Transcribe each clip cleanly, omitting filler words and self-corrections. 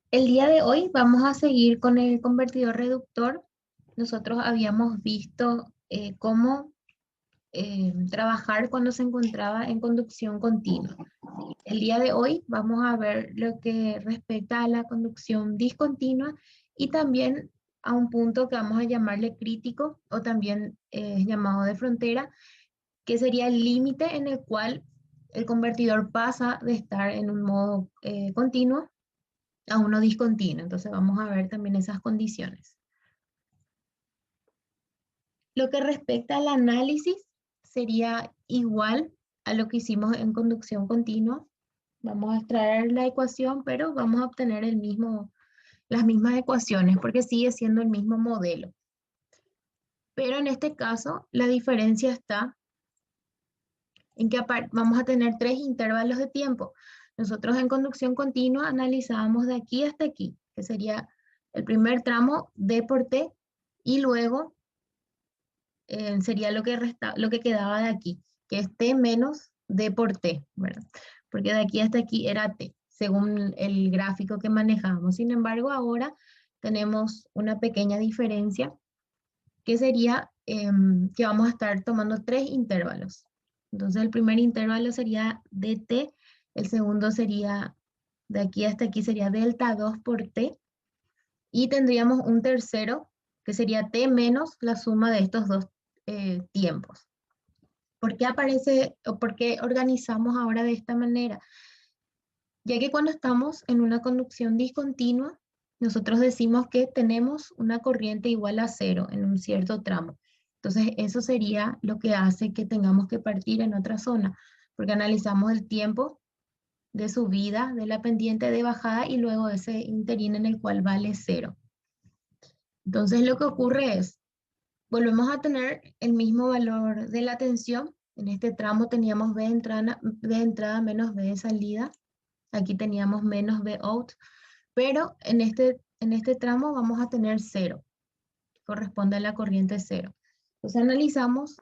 El día de hoy vamos a seguir con el convertidor reductor. Nosotros habíamos visto cómo trabajar cuando se encontraba en conducción continua. El día de hoy vamos a ver lo que respecta a la conducción discontinua y también a un punto que vamos a llamarle crítico o también llamado de frontera, que sería el límite en el cual el convertidor pasa de estar en un modo continuo a uno discontinuo. Entonces vamos a ver también esas condiciones. Lo que respecta al análisis sería igual a lo que hicimos en conducción continua. Vamos a extraer la ecuación, pero vamos a obtener las mismas ecuaciones porque sigue siendo el mismo modelo. Pero en este caso, la diferencia está en que vamos a tener tres intervalos de tiempo. Nosotros en conducción continua analizábamos de aquí hasta aquí, que sería el primer tramo D por T, y luego sería lo que quedaba de aquí, que es T menos D por T, ¿verdad? Porque de aquí hasta aquí era T, según el gráfico que manejábamos. Sin embargo, ahora tenemos una pequeña diferencia, que sería que vamos a estar tomando tres intervalos. Entonces, el primer intervalo sería dt, el segundo sería, de aquí hasta aquí sería delta 2 por t, y tendríamos un tercero, que sería t menos la suma de estos dos tiempos. ¿Por qué aparece o por qué organizamos ahora de esta manera? Ya que cuando estamos en una conducción discontinua, nosotros decimos que tenemos una corriente igual a cero en un cierto tramo. Entonces, eso sería lo que hace que tengamos que partir en otra zona, porque analizamos el tiempo de subida de la pendiente de bajada y luego ese interín en el cual vale cero. Entonces, lo que ocurre es, volvemos a tener el mismo valor de la tensión. En este tramo teníamos B de entrada menos B de salida. Aquí teníamos menos B out, pero en este tramo vamos a tener cero, que corresponde a la corriente cero. Entonces analizamos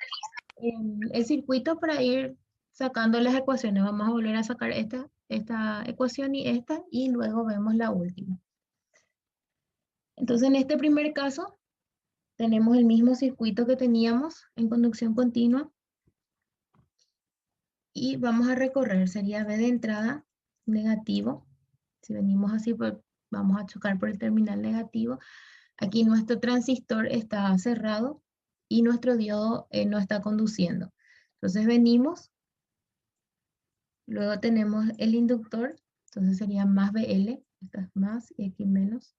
el circuito para ir sacando las ecuaciones. Vamos a volver a sacar esta ecuación y luego vemos la última. Entonces en este primer caso tenemos el mismo circuito que teníamos en conducción continua y vamos a recorrer, sería B de entrada negativo. Si venimos así, pues vamos a chocar por el terminal negativo. Aquí nuestro transistor está cerrado y nuestro diodo no está conduciendo. Entonces venimos, luego tenemos el inductor, entonces sería más BL, esta es más y aquí menos.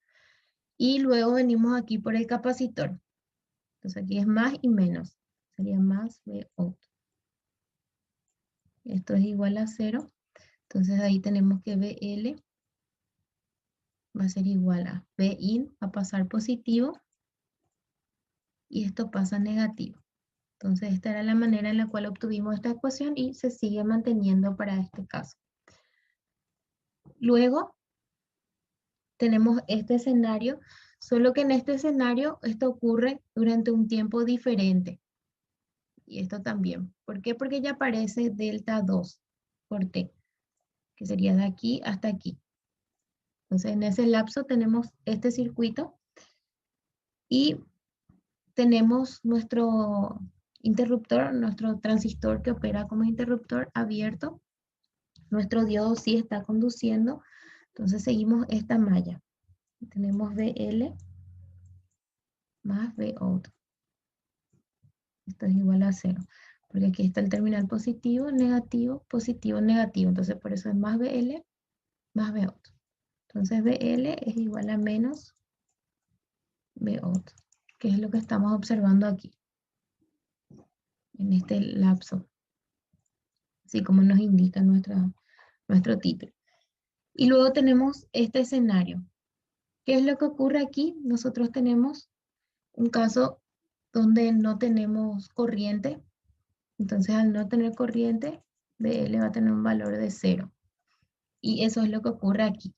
Y luego venimos aquí por el capacitor. Entonces aquí es más y menos, sería más V out. Esto es igual a 0, entonces ahí tenemos que BL va a ser igual a Bin, va a pasar positivo, y esto pasa negativo. Entonces, esta era la manera en la cual obtuvimos esta ecuación y se sigue manteniendo para este caso. Luego, tenemos este escenario, solo que en este escenario esto ocurre durante un tiempo diferente. Y esto también. ¿Por qué? Porque ya aparece delta 2 por t, que sería de aquí hasta aquí. Entonces, en ese lapso tenemos este circuito y tenemos nuestro interruptor, nuestro transistor que opera como interruptor abierto. Nuestro diodo sí está conduciendo, entonces seguimos esta malla. Tenemos VL más Vout. Esto es igual a 0, porque aquí está el terminal positivo, negativo, positivo, negativo. Entonces por eso es más VL más Vout. Entonces VL es igual a menos Vout, que es lo que estamos observando aquí, en este lapso, así como nos indica nuestro título. Y luego tenemos este escenario. ¿Qué es lo que ocurre aquí? Nosotros tenemos un caso donde no tenemos corriente. Entonces, al no tener corriente, BL va a tener un valor de 0. Y eso es lo que ocurre aquí.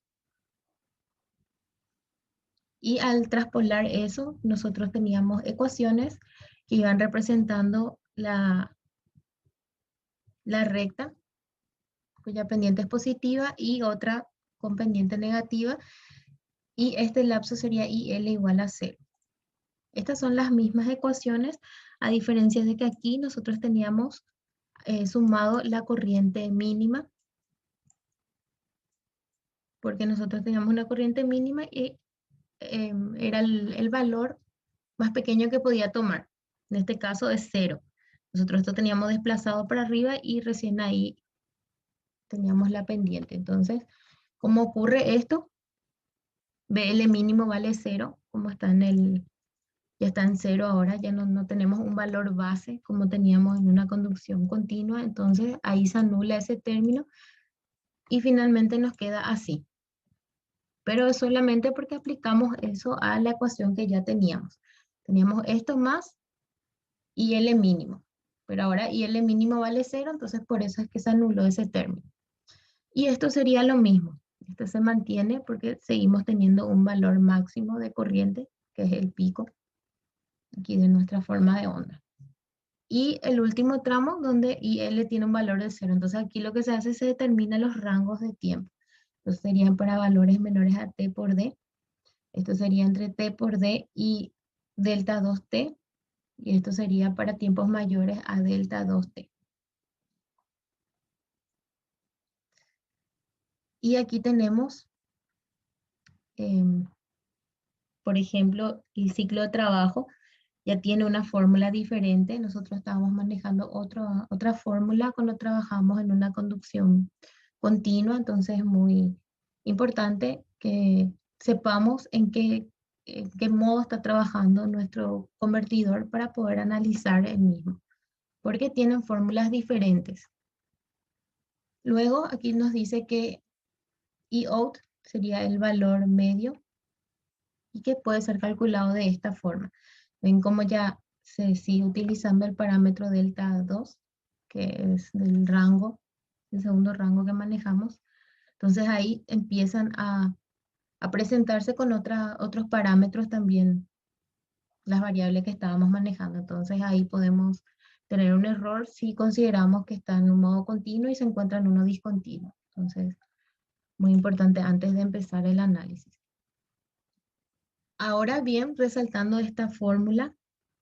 Y al traspolar eso, nosotros teníamos ecuaciones que iban representando la recta, cuya pendiente es positiva, y otra con pendiente negativa. y este lapso sería IL igual a 0. Estas son las mismas ecuaciones, a diferencia de que aquí nosotros teníamos sumado la corriente mínima, porque nosotros teníamos una corriente mínima y era el valor más pequeño que podía tomar. En este caso es 0. Nosotros esto teníamos desplazado para arriba y recién ahí teníamos la pendiente. Entonces, ¿cómo ocurre esto? BL mínimo vale 0, como está ya está en 0 ahora, ya no tenemos un valor base como teníamos en una conducción continua, entonces ahí se anula ese término y finalmente nos queda así. Pero es solamente porque aplicamos eso a la ecuación que ya teníamos. Teníamos esto más IL mínimo, pero ahora IL mínimo vale 0, entonces por eso es que se anuló ese término. Y esto sería lo mismo. Esto se mantiene porque seguimos teniendo un valor máximo de corriente, que es el pico aquí de nuestra forma de onda. Y el último tramo donde IL tiene un valor de 0. Entonces aquí lo que se hace es se determina los rangos de tiempo. Entonces serían para valores menores a T por D. Esto sería entre T por D y delta 2T. Y esto sería para tiempos mayores a delta 2T. Y aquí tenemos, por ejemplo, el ciclo de trabajo ya tiene una fórmula diferente. Nosotros estábamos manejando otra fórmula cuando trabajamos en una conducción continua, entonces es muy importante que sepamos en qué modo está trabajando nuestro convertidor para poder analizar el mismo, porque tienen fórmulas diferentes. Luego aquí nos dice que EOUT sería el valor medio y que puede ser calculado de esta forma. Ven cómo ya se sigue utilizando el parámetro delta 2, que es del rango, el segundo rango que manejamos. Entonces ahí empiezan a presentarse con otros parámetros también, las variables que estábamos manejando. Entonces ahí podemos tener un error si consideramos que está en un modo continuo y se encuentra en uno discontinuo. Entonces, muy importante antes de empezar el análisis. Ahora bien, resaltando esta fórmula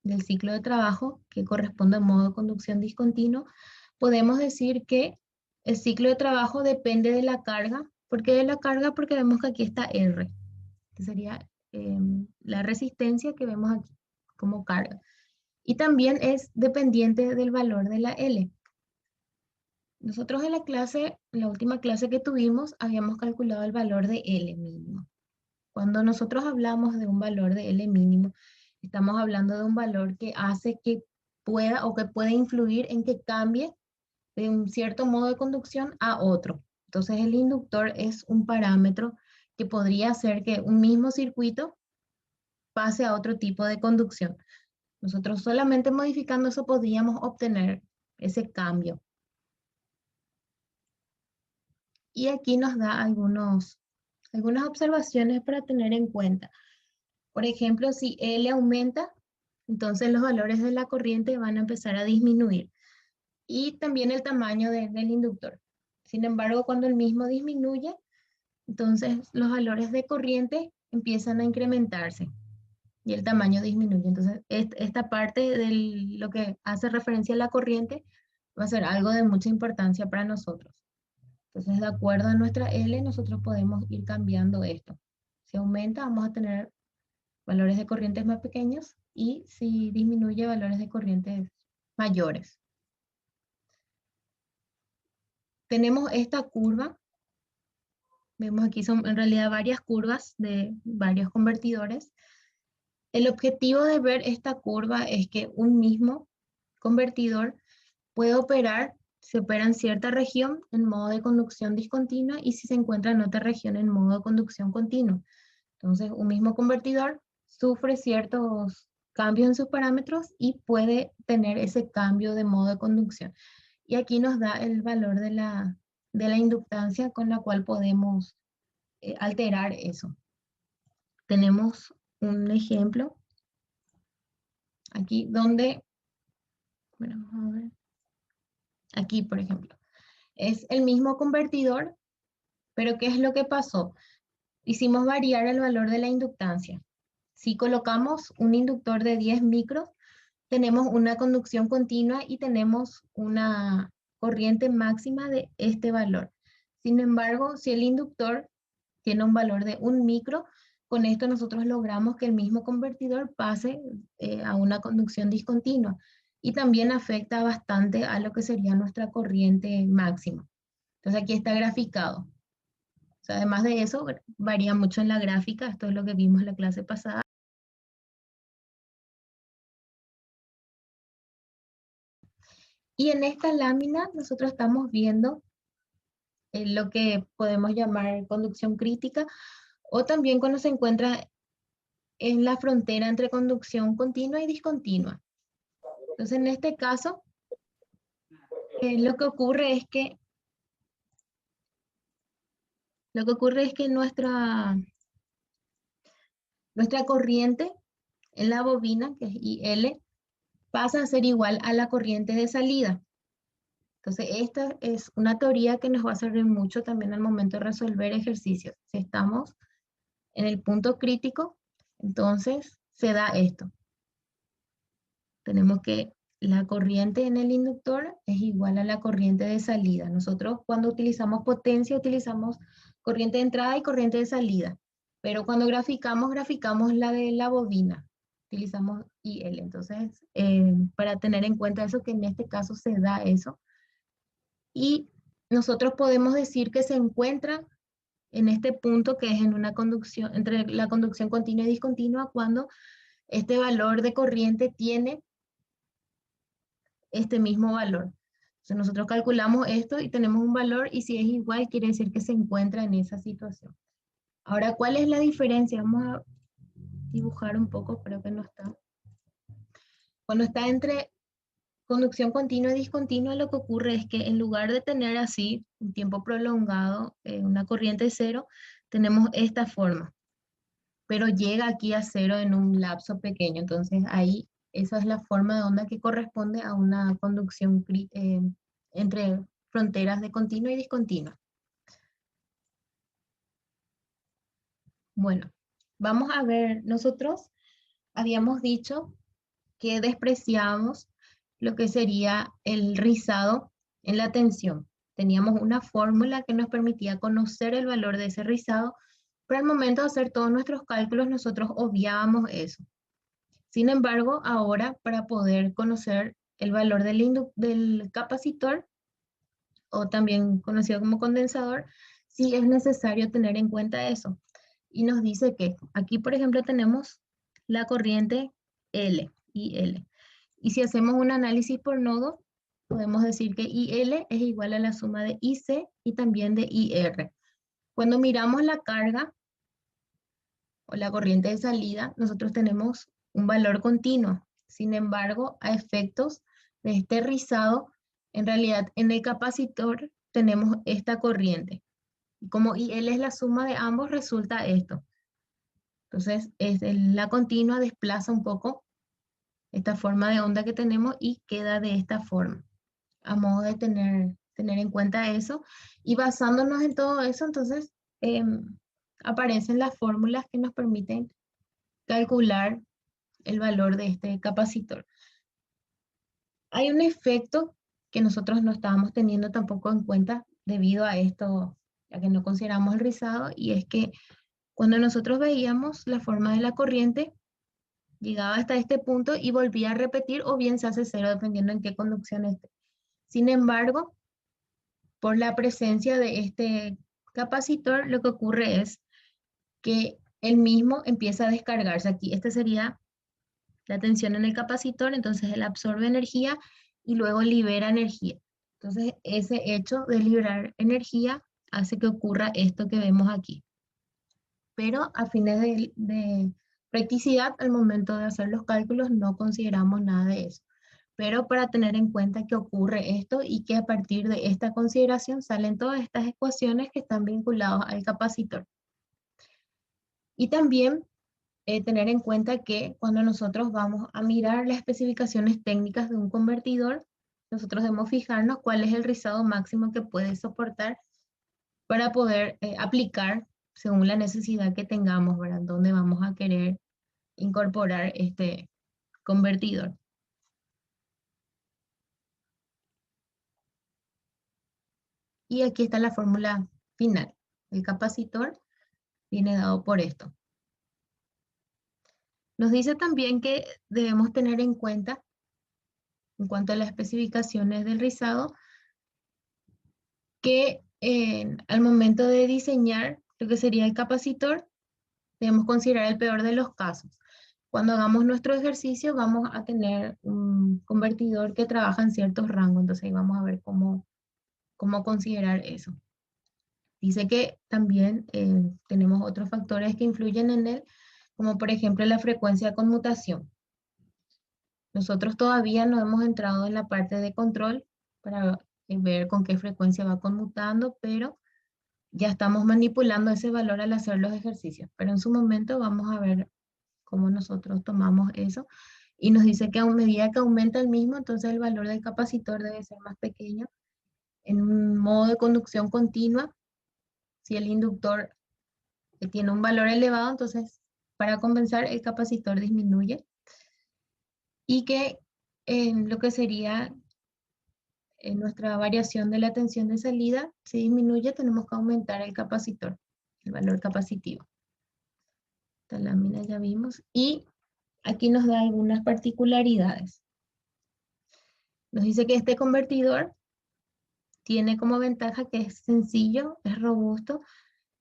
del ciclo de trabajo que corresponde a modo de conducción discontinuo, podemos decir que el ciclo de trabajo depende de la carga. ¿Por qué de la carga? Porque vemos que aquí está R, que sería la resistencia que vemos aquí como carga. Y también es dependiente del valor de la L. Nosotros en la última clase que tuvimos, habíamos calculado el valor de L mínimo. Cuando nosotros hablamos de un valor de L mínimo, estamos hablando de un valor que hace que pueda o que puede influir en que cambie de un cierto modo de conducción a otro. Entonces el inductor es un parámetro que podría hacer que un mismo circuito pase a otro tipo de conducción. Nosotros solamente modificando eso podríamos obtener ese cambio. Y aquí nos da algunas observaciones para tener en cuenta. Por ejemplo, si L aumenta, entonces los valores de la corriente van a empezar a disminuir. Y también el tamaño del inductor. Sin embargo, cuando el mismo disminuye, entonces los valores de corriente empiezan a incrementarse y el tamaño disminuye. Entonces, esta parte de lo que hace referencia a la corriente va a ser algo de mucha importancia para nosotros. Entonces, de acuerdo a nuestra L, nosotros podemos ir cambiando esto. Si aumenta, vamos a tener valores de corrientes más pequeños y si disminuye, valores de corrientes mayores. Tenemos esta curva. Vemos aquí son en realidad varias curvas de varios convertidores. El objetivo de ver esta curva es que un mismo convertidor puede operar, se opera en cierta región en modo de conducción discontinua y si se encuentra en otra región en modo de conducción continua. Entonces, un mismo convertidor sufre ciertos cambios en sus parámetros y puede tener ese cambio de modo de conducción. Y aquí nos da el valor de la inductancia con la cual podemos alterar eso. Tenemos un ejemplo aquí donde, bueno, vamos a ver, aquí por ejemplo, es el mismo convertidor, pero ¿qué es lo que pasó? hicimos variar el valor de la inductancia. Si colocamos un inductor de 10 micros, tenemos una conducción continua y tenemos una corriente máxima de este valor. Sin embargo, si el inductor tiene un valor de 1 micro, con esto nosotros logramos que el mismo convertidor pase a una conducción discontinua y también afecta bastante a lo que sería nuestra corriente máxima. Entonces aquí está graficado. O sea, además de eso, varía mucho en la gráfica, esto es lo que vimos en la clase pasada. Y en esta lámina nosotros estamos viendo lo que podemos llamar conducción crítica o también cuando se encuentra en la frontera entre conducción continua y discontinua. Entonces, en este caso, lo que ocurre es que nuestra corriente en la bobina, que es IL, pasa a ser igual a la corriente de salida. Entonces, esta es una teoría que nos va a servir mucho también al momento de resolver ejercicios. Si estamos en el punto crítico, entonces se da esto. Tenemos que la corriente en el inductor es igual a la corriente de salida. Nosotros cuando utilizamos potencia utilizamos corriente de entrada y corriente de salida. Pero cuando graficamos la de la bobina. Utilizamos IL. Entonces, para tener en cuenta eso, que en este caso se da eso. Y nosotros podemos decir que se encuentra en este punto que es en una conducción, entre la conducción continua y discontinua, cuando este valor de corriente tiene este mismo valor. Entonces nosotros calculamos esto y tenemos un valor y si es igual quiere decir que se encuentra en esa situación. Ahora, ¿cuál es la diferencia? Vamos a dibujar un poco, creo que no está. Cuando está entre conducción continua y discontinua, lo que ocurre es que en lugar de tener así un tiempo prolongado, una corriente cero, tenemos esta forma, pero llega aquí a cero en un lapso pequeño. Entonces ahí esa es la forma de onda que corresponde a una conducción entre fronteras de continua y discontinua. Bueno, vamos a ver, nosotros habíamos dicho que despreciamos lo que sería el rizado en la tensión. Teníamos una fórmula que nos permitía conocer el valor de ese rizado, pero al momento de hacer todos nuestros cálculos nosotros obviábamos eso. Sin embargo, ahora para poder conocer el valor del capacitor, o también conocido como condensador, sí es necesario tener en cuenta eso. Y nos dice que aquí, por ejemplo, tenemos la corriente L, IL. Y si hacemos un análisis por nodo, podemos decir que IL es igual a la suma de IC y también de IR. Cuando miramos la carga o la corriente de salida, nosotros tenemos un valor continuo. Sin embargo, a efectos de este rizado, en realidad en el capacitor tenemos esta corriente. Y como IL es la suma de ambos, resulta esto. Entonces, la continua desplaza un poco esta forma de onda que tenemos y queda de esta forma, a modo de tener en cuenta eso. Y basándonos en todo eso, entonces aparecen las fórmulas que nos permiten calcular el valor de este capacitor. Hay un efecto que nosotros no estábamos teniendo tampoco en cuenta debido a esto, ya que no consideramos el rizado, y es que cuando nosotros veíamos la forma de la corriente, llegaba hasta este punto y volvía a repetir o bien se hace cero dependiendo en qué conducción esté. Sin embargo, por la presencia de este capacitor, lo que ocurre es que el mismo empieza a descargarse aquí. Esta sería la tensión en el capacitor, entonces él absorbe energía y luego libera energía. Entonces ese hecho de liberar energía hace que ocurra esto que vemos aquí. Pero a fines de practicidad, al momento de hacer los cálculos, no consideramos nada de eso. Pero para tener en cuenta que ocurre esto y que a partir de esta consideración salen todas estas ecuaciones que están vinculadas al capacitor. Y también tener en cuenta que cuando nosotros vamos a mirar las especificaciones técnicas de un convertidor, nosotros debemos fijarnos cuál es el rizado máximo que puede soportar para poder aplicar según la necesidad que tengamos, ¿verdad? Dónde vamos a querer incorporar este convertidor. Y aquí está la fórmula final. El capacitor viene dado por esto. Nos dice también que debemos tener en cuenta, en cuanto a las especificaciones del rizado, que al momento de diseñar lo que sería el capacitor, debemos considerar el peor de los casos. Cuando hagamos nuestro ejercicio vamos a tener un convertidor que trabaja en ciertos rangos, entonces ahí vamos a ver cómo considerar eso. Dice que también tenemos otros factores que influyen en él, como por ejemplo la frecuencia de conmutación. Nosotros todavía no hemos entrado en la parte de control para ver con qué frecuencia va conmutando, pero ya estamos manipulando ese valor al hacer los ejercicios. Pero en su momento vamos a ver cómo nosotros tomamos eso. Y nos dice que a medida que aumenta el mismo, entonces el valor del capacitor debe ser más pequeño. En un modo de conducción continua, si el inductor tiene un valor elevado, entonces para compensar el capacitor disminuye. Y que en lo que sería en nuestra variación de la tensión de salida, si disminuye, tenemos que aumentar el capacitor, el valor capacitivo. Esta lámina ya vimos. Y aquí nos da algunas particularidades. Nos dice que este convertidor tiene como ventaja que es sencillo, es robusto,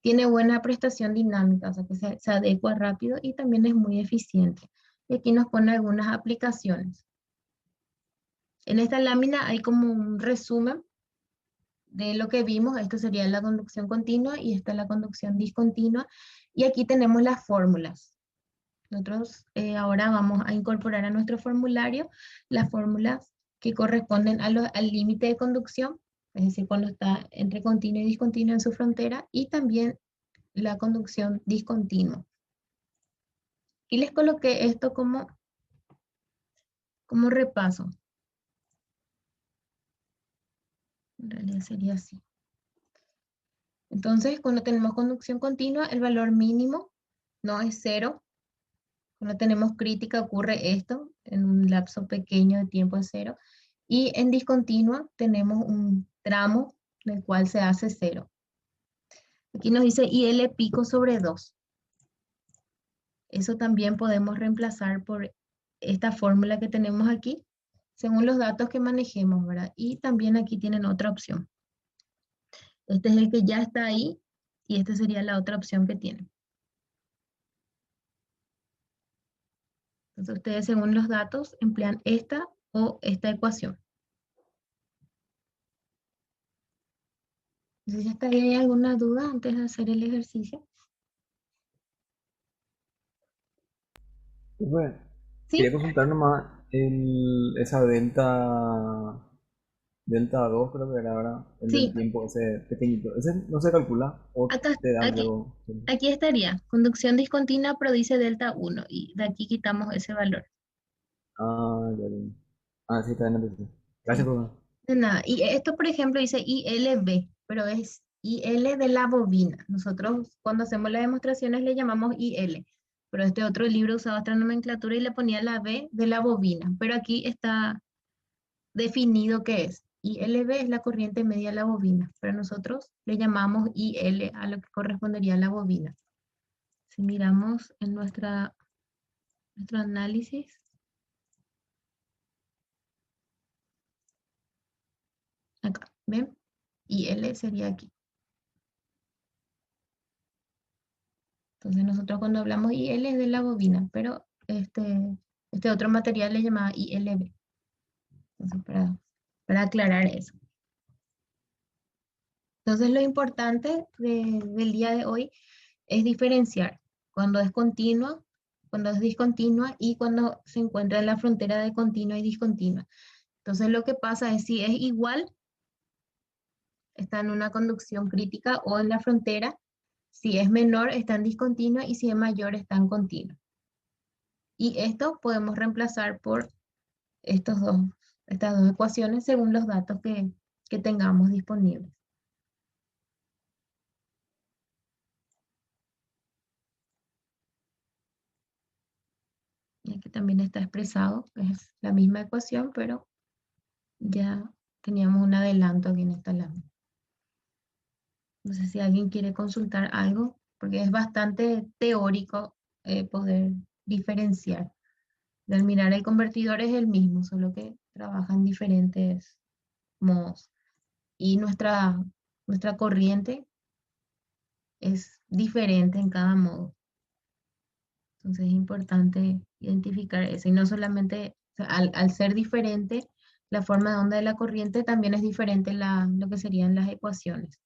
tiene buena prestación dinámica, o sea que se adecua rápido y también es muy eficiente. Y aquí nos pone algunas aplicaciones. En esta lámina hay como un resumen de lo que vimos. Esto sería la conducción continua y esta es la conducción discontinua. Y aquí tenemos las fórmulas. Nosotros ahora vamos a incorporar a nuestro formulario las fórmulas que corresponden al límite de conducción, es decir, cuando está entre continuo y discontinuo en su frontera, y también la conducción discontinua. Y les coloqué esto como repaso. En realidad sería así. Entonces, cuando tenemos conducción continua, el valor mínimo no es 0. Cuando tenemos crítica ocurre esto, en un lapso pequeño de tiempo es 0. Y en discontinua tenemos un tramo del cual se hace 0. Aquí nos dice IL pico sobre 2. Eso también podemos reemplazar por esta fórmula que tenemos aquí, según los datos que manejemos, ¿verdad? Y también aquí tienen otra opción. Este es el que ya está ahí y esta sería la otra opción que tienen. Entonces ustedes según los datos emplean esta o esta ecuación. Entonces, ¿ya hay alguna duda antes de hacer el ejercicio? Bueno, ¿Sí? quería consultar nomás esa delta 2 creo que era ahora, el del Sí, tiempo, ese pequeñito. ¿Ese no se calcula o acá, te dan aquí, luego? aquí estaría. Conducción discontinua produce delta 1 y de aquí quitamos ese valor. Ah, ya vi. Ah, sí, está bien, entonces. Gracias, Sí. por... De nada. Y esto, por ejemplo, dice ILB, pero es IL de la bobina. Nosotros cuando hacemos las demostraciones le llamamos IL, pero este otro libro usaba otra nomenclatura y le ponía la B de la bobina. Pero aquí está definido qué es. ILB es la corriente media de la bobina, pero nosotros le llamamos IL a lo que correspondería a la bobina. Si miramos en nuestro análisis, acá, ¿ven? IL sería aquí. Entonces nosotros cuando hablamos IL es de la bobina, pero este otro material le llamaba ILB. Entonces para aclarar eso. Entonces lo importante del día de hoy es diferenciar cuando es continua, cuando es discontinua y cuando se encuentra en la frontera de continua y discontinua. Entonces lo que pasa es si es igual, está en una conducción crítica o en la frontera; si es menor, está en discontinua; y si es mayor, está en continua. Y esto podemos reemplazar por estas dos ecuaciones según los datos que tengamos disponibles. que también está expresado, es la misma ecuación, pero ya teníamos un adelanto aquí en esta lámina. No sé si alguien quiere consultar algo, porque es bastante teórico poder diferenciar. Al mirar el convertidor es el mismo, solo que trabaja en diferentes modos. Y nuestra corriente es diferente en cada modo. Entonces es importante identificar eso. Y no solamente, o sea, al ser diferente, la forma de onda de la corriente también es diferente lo que serían las ecuaciones.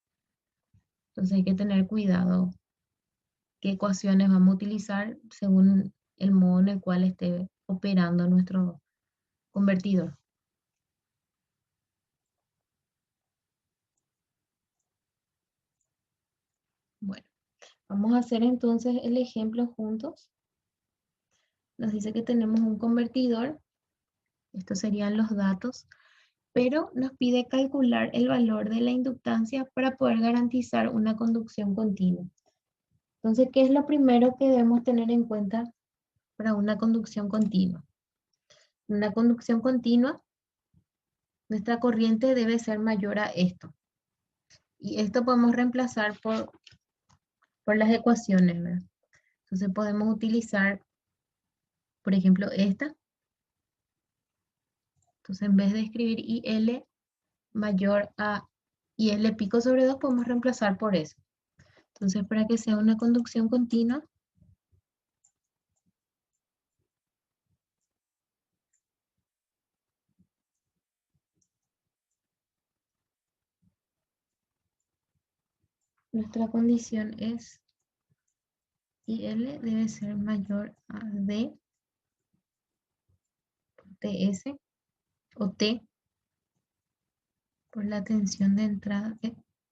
Entonces hay que tener cuidado qué ecuaciones vamos a utilizar según el modo en el cual esté operando nuestro convertidor. Bueno, vamos a hacer entonces el ejemplo juntos. Nos dice que tenemos un convertidor, estos serían los datos, pero nos pide calcular el valor de la inductancia para poder garantizar una conducción continua. Entonces, ¿qué es lo primero que debemos tener en cuenta para una conducción continua? Una conducción continua, nuestra corriente debe ser mayor a esto. Y esto podemos reemplazar por las ecuaciones, ¿verdad? Entonces podemos utilizar, por ejemplo, esta. Entonces en vez de escribir IL mayor a IL pico sobre 2, podemos reemplazar por eso. Entonces para que sea una conducción continua, nuestra condición es IL debe ser mayor a D por TS o T por la tensión de entrada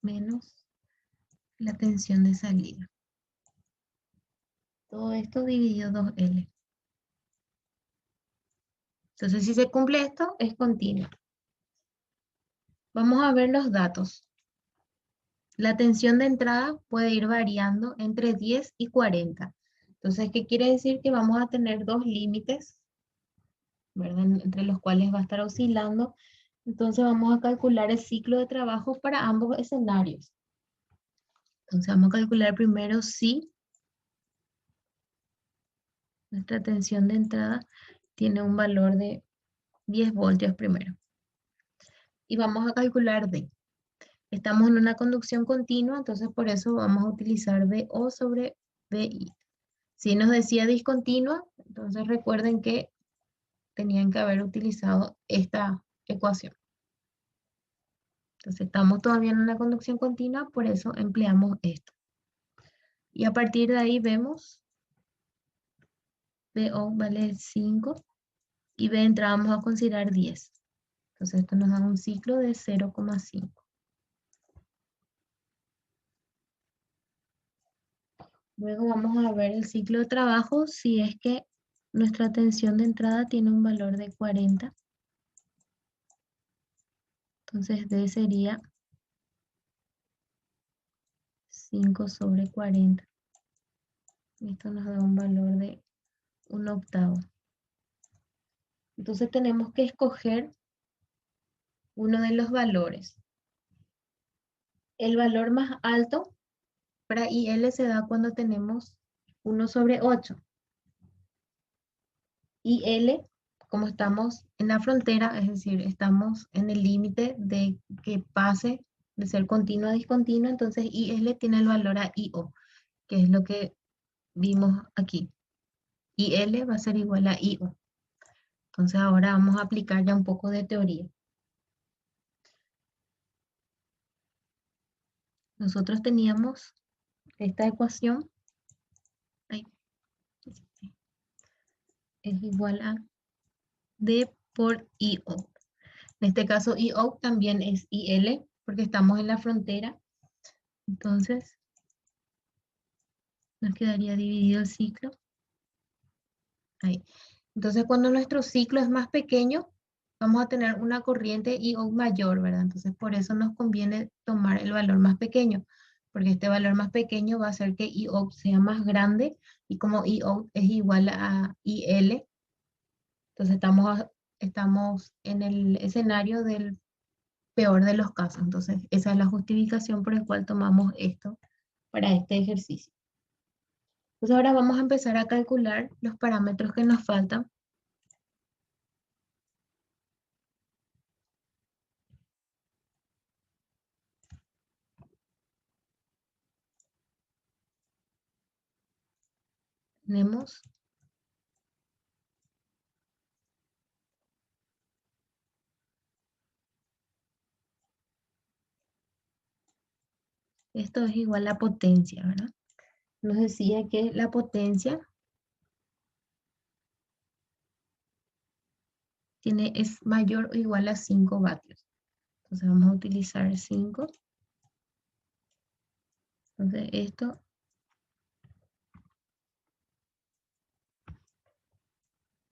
menos la tensión de salida. Todo esto dividido 2L. Entonces, si se cumple esto, es continua. Vamos a ver los datos. La tensión de entrada puede ir variando entre 10 y 40. Entonces, ¿qué quiere decir? Que vamos a tener dos límites, ¿verdad? Entre los cuales va a estar oscilando. Entonces, vamos a calcular el ciclo de trabajo para ambos escenarios. Entonces, vamos a calcular primero si nuestra tensión de entrada tiene un valor de 10 voltios primero. Y vamos a calcular D. Estamos en una conducción continua, entonces por eso vamos a utilizar DO sobre DI. Si nos decía discontinua, entonces recuerden que tenían que haber utilizado esta ecuación. Entonces estamos todavía en una conducción continua, por eso empleamos esto. Y a partir de ahí vemos DO vale 5 y B entrada vamos a considerar 10. Entonces esto nos da un ciclo de 0,5. Luego vamos a ver el ciclo de trabajo si es que nuestra tensión de entrada tiene un valor de 40. Entonces D sería 5 sobre 40. Esto nos da un valor de 1/8. Entonces tenemos que escoger uno de los valores. El valor más alto para IL se da cuando tenemos 1 sobre 8. IL, como estamos en la frontera, es decir, estamos en el límite de que pase de ser continua a discontinua, entonces IL tiene el valor a IO, que es lo que vimos aquí. IL va a ser igual a IO. Entonces ahora vamos a aplicar ya un poco de teoría. Nosotros teníamos esta ecuación, ay, es igual a D por IO. En este caso IO también es IL porque estamos en la frontera. Entonces nos quedaría dividido el ciclo. Ahí. Entonces cuando nuestro ciclo es más pequeño, vamos a tener una corriente IO mayor, ¿verdad? Entonces por eso nos conviene tomar el valor más pequeño, porque este valor más pequeño va a hacer que IO sea más grande y como IO es igual a IL, Entonces estamos en el escenario del peor de los casos. Entonces esa es la justificación por la cual tomamos esto para este ejercicio. Entonces ahora vamos a empezar a calcular los parámetros que nos faltan. Tenemos esto es igual a potencia, ¿verdad? Nos decía que la potencia es mayor o igual a 5 vatios. Entonces vamos a utilizar 5. Entonces esto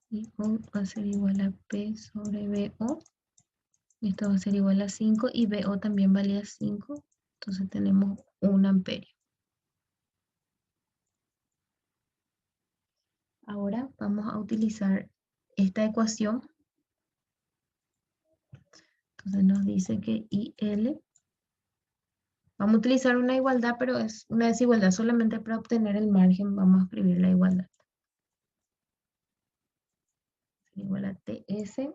I O va a ser igual a P sobre BO. Esto va a ser igual a 5 y BO también valía 5. Entonces tenemos 1 amperio. Ahora vamos a utilizar esta ecuación. Entonces nos dice que IL, vamos a utilizar una igualdad, pero es una desigualdad solamente para obtener el margen. Vamos a escribir la igualdad. Igual a TS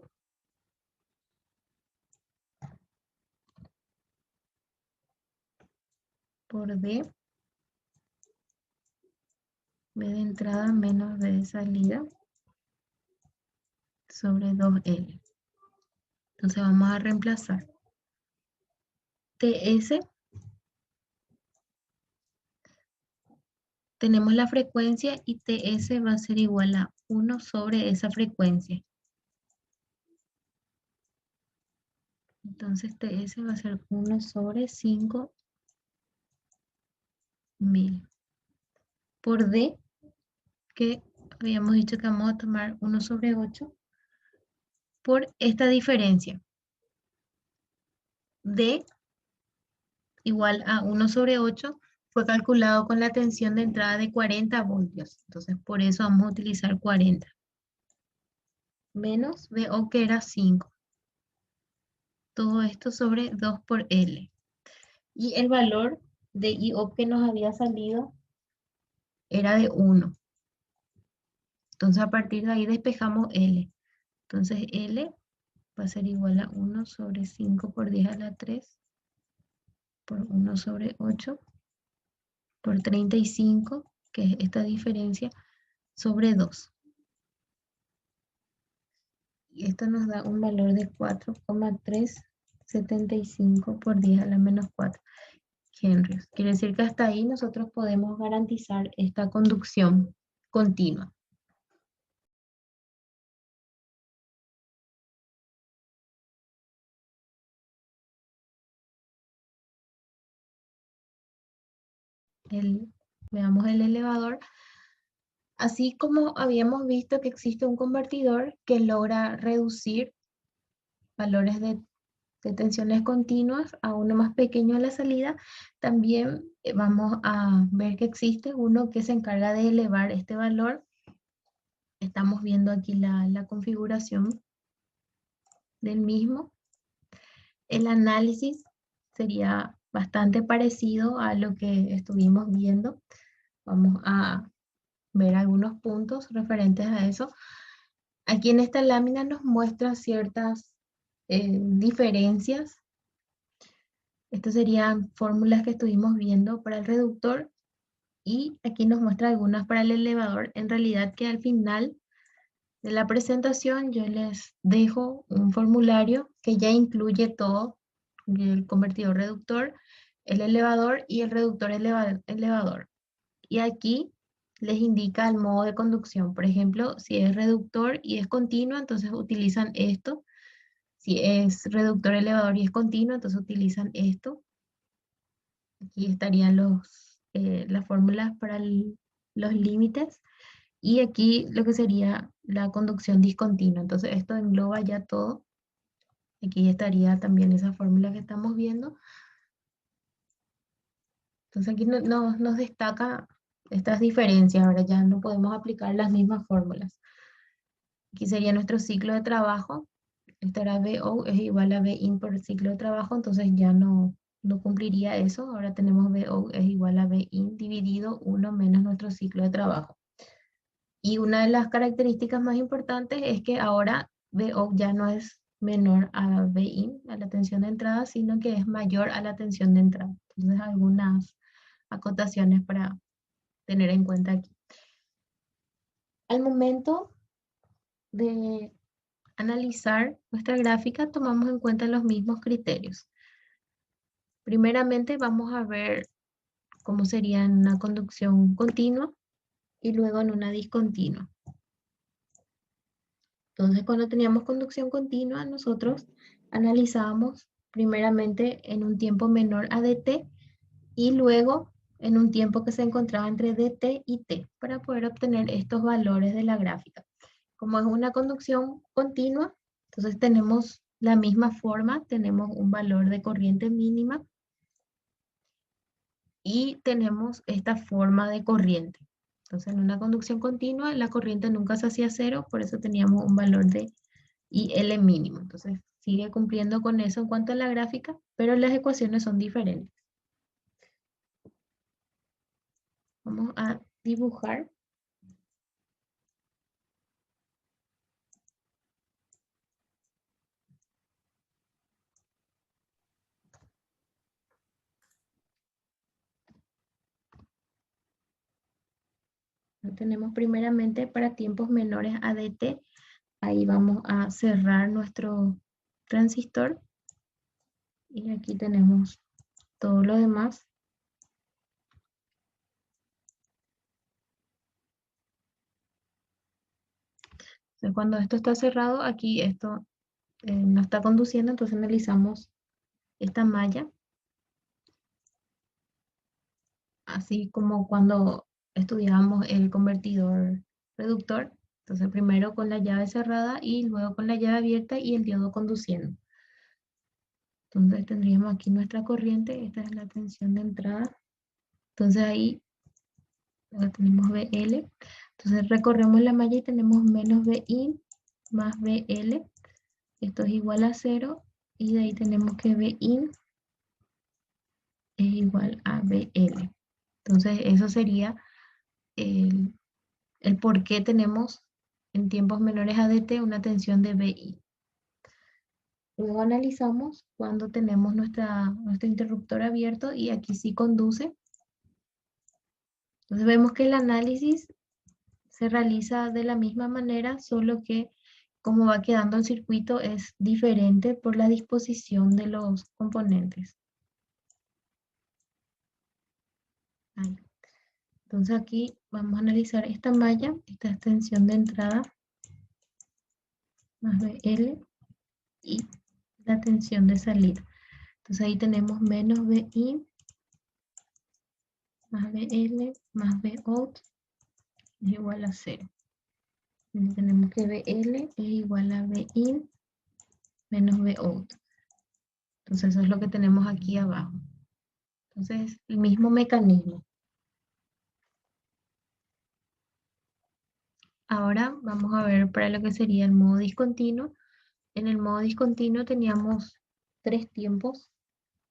por D, B de entrada menos B de salida, sobre 2L. Entonces vamos a reemplazar TS. Tenemos la frecuencia y TS va a ser igual a 1 sobre esa frecuencia. Entonces TS va a ser 1 sobre 5.000 por D, que habíamos dicho que vamos a tomar 1 sobre 8, por esta diferencia. D igual a 1 sobre 8 fue calculado con la tensión de entrada de 40 voltios. Entonces por eso vamos a utilizar 40. Menos VO que era 5. Todo esto sobre 2 por L. Y el valor de IO que nos había salido era de 1. Entonces a partir de ahí despejamos L. Entonces L va a ser igual a 1 sobre 5 por 10 a la 3 por 1 sobre 8 por 35, que es esta diferencia, sobre 2. Y esto nos da un valor de 4,375 por 10 a la menos 4 henrios. Quiere decir que hasta ahí nosotros podemos garantizar esta conducción continua. Veamos el elevador. Así como habíamos visto que existe un convertidor que logra reducir valores de tensiones continuas a uno más pequeño a la salida, también vamos a ver que existe uno que se encarga de elevar este valor. Estamos viendo aquí la configuración del mismo. El análisis sería bastante parecido a lo que estuvimos viendo. Vamos a ver algunos puntos referentes a eso. Aquí en esta lámina nos muestra ciertas diferencias. Estas serían fórmulas que estuvimos viendo para el reductor y aquí nos muestra algunas para el elevador. En realidad que al final de la presentación yo les dejo un formulario que ya incluye todo, el convertidor reductor, el elevador y el reductor elevador. Y aquí les indica el modo de conducción. Por ejemplo, si es reductor y es continuo, entonces utilizan esto. Si es reductor elevador y es continuo, entonces utilizan esto. Aquí estarían las fórmulas para los límites. Y aquí lo que sería la conducción discontinua. Entonces esto engloba ya todo. Aquí estaría también esa fórmula que estamos viendo. Entonces aquí nos destaca estas diferencias. Ahora ya no podemos aplicar las mismas fórmulas. Aquí sería nuestro ciclo de trabajo. Esto era VO es igual a VIN por ciclo de trabajo, entonces ya no cumpliría eso. Ahora tenemos VO es igual a VIN dividido 1 menos nuestro ciclo de trabajo. Y una de las características más importantes es que ahora VO ya no es menor a VIN, a la tensión de entrada, sino que es mayor a la tensión de entrada. Entonces, algunas acotaciones para tener en cuenta aquí. Al momento de analizar nuestra gráfica, tomamos en cuenta los mismos criterios. Primeramente, vamos a ver cómo sería en una conducción continua y luego en una discontinua. Entonces, cuando teníamos conducción continua, nosotros analizábamos primeramente en un tiempo menor a dt y luego en un tiempo que se encontraba entre dt y t para poder obtener estos valores de la gráfica. Como es una conducción continua, entonces tenemos la misma forma, tenemos un valor de corriente mínima y tenemos esta forma de corriente. Entonces, en una conducción continua, la corriente nunca se hacía cero, por eso teníamos un valor de IL mínimo. Entonces, sigue cumpliendo con eso en cuanto a la gráfica, pero las ecuaciones son diferentes. Vamos a dibujar. Lo tenemos primeramente para tiempos menores a dt. Ahí vamos a cerrar nuestro transistor. Y aquí tenemos todo lo demás. Entonces, cuando esto está cerrado, aquí esto no está conduciendo, entonces analizamos esta malla, así como cuando estudiábamos el convertidor reductor. Entonces, primero con la llave cerrada y luego con la llave abierta y el diodo conduciendo. Entonces, tendríamos aquí nuestra corriente, esta es la tensión de entrada. Entonces, ahí tenemos VL. Entonces, recorremos la malla y tenemos menos VI más VL. Esto es igual a 0 y de ahí tenemos que VIN es igual a BL. Entonces, eso sería el, el por qué tenemos en tiempos menores a dt una tensión de BI. Luego analizamos cuando tenemos nuestro interruptor abierto y aquí sí conduce. Entonces vemos que el análisis se realiza de la misma manera, solo que como va quedando el circuito es diferente por la disposición de los componentes. Ahí. Entonces aquí vamos a analizar esta malla, esta extensión de entrada, más BL, y la tensión de salida. Entonces ahí tenemos menos BI, más BL, más BOUT, es igual a 0. Y tenemos que BL es igual a BIN menos BOUT. Entonces eso es lo que tenemos aquí abajo. Entonces el mismo mecanismo. Ahora vamos a ver para lo que sería el modo discontinuo. En el modo discontinuo teníamos 3 tiempos.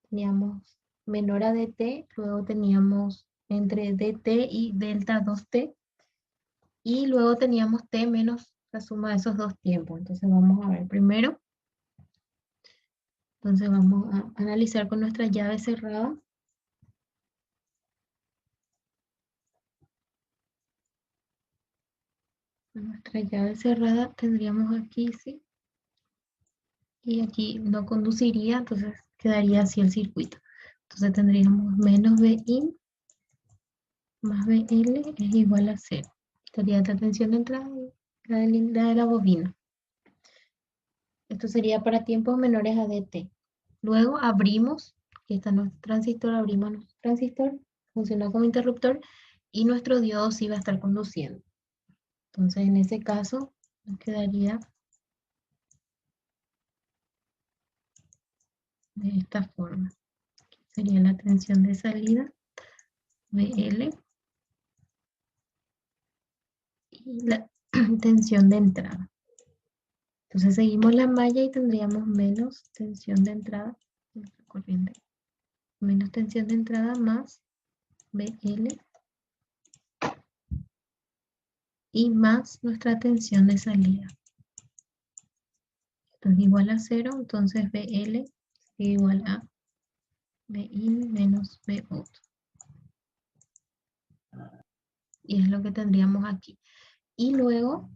Teníamos menor a dt, luego teníamos entre dt y delta 2t, y luego teníamos t menos la suma de esos dos tiempos. Entonces vamos a ver primero. Entonces vamos a analizar con nuestra llave cerrada. Con nuestra llave cerrada tendríamos aquí, ¿sí? Y aquí no conduciría, entonces quedaría así el circuito. Entonces tendríamos menos BIN más BL es igual a 0. Estaría la tensión de entrada y la de la bobina. Esto sería para tiempos menores a dt. Luego abrimos, aquí está nuestro transistor, abrimos nuestro transistor, funciona como interruptor y nuestro diodo sí va a estar conduciendo. Entonces en ese caso nos quedaría de esta forma. Sería la tensión de salida, VL, y la tensión de entrada. Entonces seguimos la malla y tendríamos menos tensión de entrada, nuestra corriente, menos tensión de entrada más BL y más nuestra tensión de salida. Esto es igual a 0, entonces BL es igual a BIN menos BO. Y es lo que tendríamos aquí. Y luego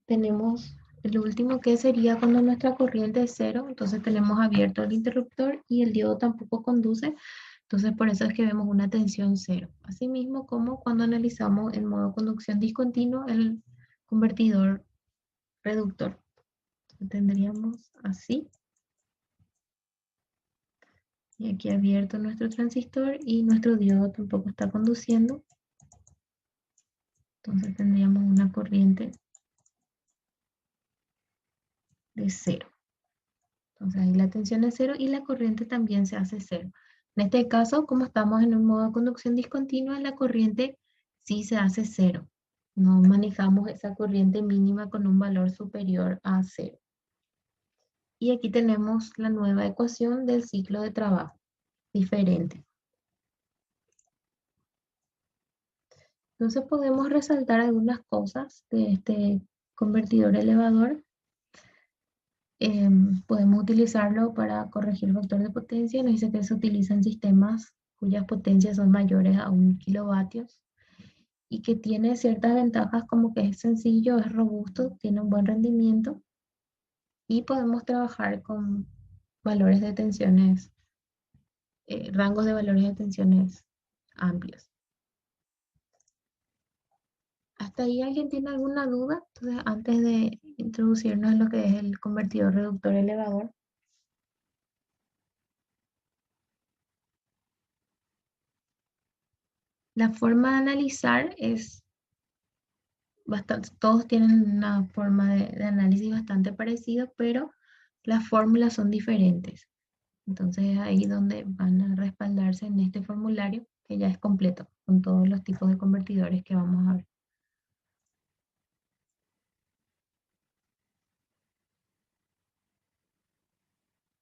tenemos el último, que sería cuando nuestra corriente es 0, entonces tenemos abierto el interruptor y el diodo tampoco conduce, entonces por eso es que vemos una tensión 0. Asimismo, como cuando analizamos en modo conducción discontinuo el convertidor reductor. Entonces, tendríamos así. Y aquí abierto nuestro transistor y nuestro diodo tampoco está conduciendo. Entonces tendríamos una corriente de 0. Entonces ahí la tensión es 0 y la corriente también se hace 0. En este caso, como estamos en un modo de conducción discontinua, la corriente sí se hace 0. No manejamos esa corriente mínima con un valor superior a 0. Y aquí tenemos la nueva ecuación del ciclo de trabajo, diferente. Entonces podemos resaltar algunas cosas de este convertidor elevador. Podemos utilizarlo para corregir el factor de potencia. Nos dice que se utilizan sistemas cuyas potencias son mayores a 1 kilovatios y que tiene ciertas ventajas como que es sencillo, es robusto, tiene un buen rendimiento y podemos trabajar con valores de tensiones, rangos de valores de tensiones amplios. ¿Hasta ahí alguien tiene alguna duda? Entonces, antes de introducirnos en lo que es el convertidor reductor elevador. La forma de analizar es bastante, todos tienen una forma de análisis bastante parecida, pero las fórmulas son diferentes. Entonces es ahí donde van a respaldarse en este formulario, que ya es completo, con todos los tipos de convertidores que vamos a ver.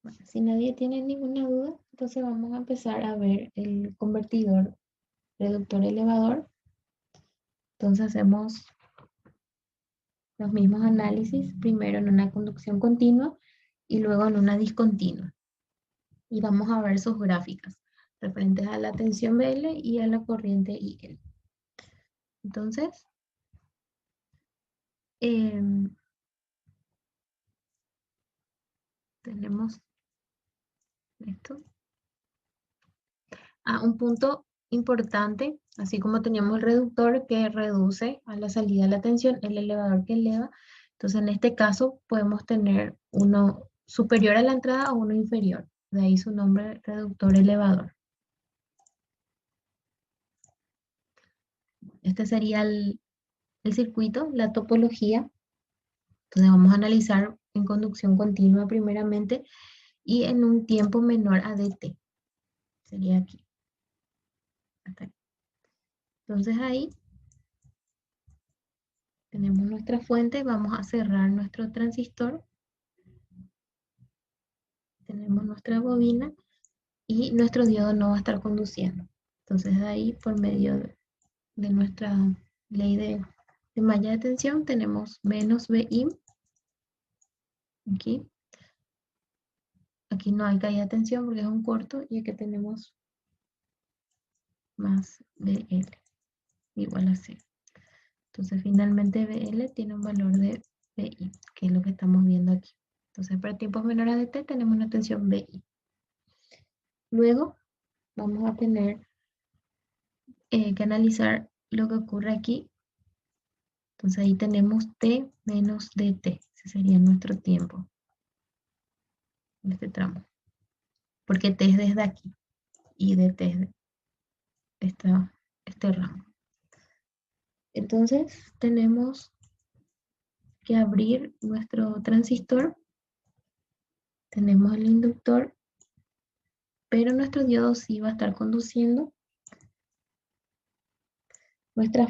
Bueno, si nadie tiene ninguna duda, entonces vamos a empezar a ver el convertidor reductor elevador. Entonces hacemos los mismos análisis, primero en una conducción continua y luego en una discontinua. Y vamos a ver sus gráficas referentes a la tensión BL y a la corriente IL. Entonces, tenemos esto. Un punto importante, así como teníamos el reductor que reduce a la salida la tensión, el elevador que eleva. Entonces, en este caso podemos tener uno superior a la entrada o uno inferior. De ahí su nombre, reductor elevador. Este sería el circuito, la topología. Entonces vamos a analizar en conducción continua primeramente y en un tiempo menor a dt. Sería aquí. Hasta aquí. Entonces ahí tenemos nuestra fuente, vamos a cerrar nuestro transistor. Tenemos nuestra bobina y nuestro diodo no va a estar conduciendo. Entonces ahí por medio de nuestra ley de malla de tensión tenemos menos BIM. Aquí. Aquí no hay caída de tensión porque es un corto y aquí tenemos más BL igual a 0. Entonces finalmente BL tiene un valor de BI, que es lo que estamos viendo aquí. Entonces para tiempos menores de t tenemos una tensión BI. Luego vamos a tener que analizar lo que ocurre aquí. Entonces ahí tenemos t menos dt, ese sería nuestro tiempo en este tramo. Porque t es desde aquí y dt es de este rango. Entonces tenemos que abrir nuestro transistor. Tenemos el inductor, pero nuestro diodo sí va a estar conduciendo. Nuestra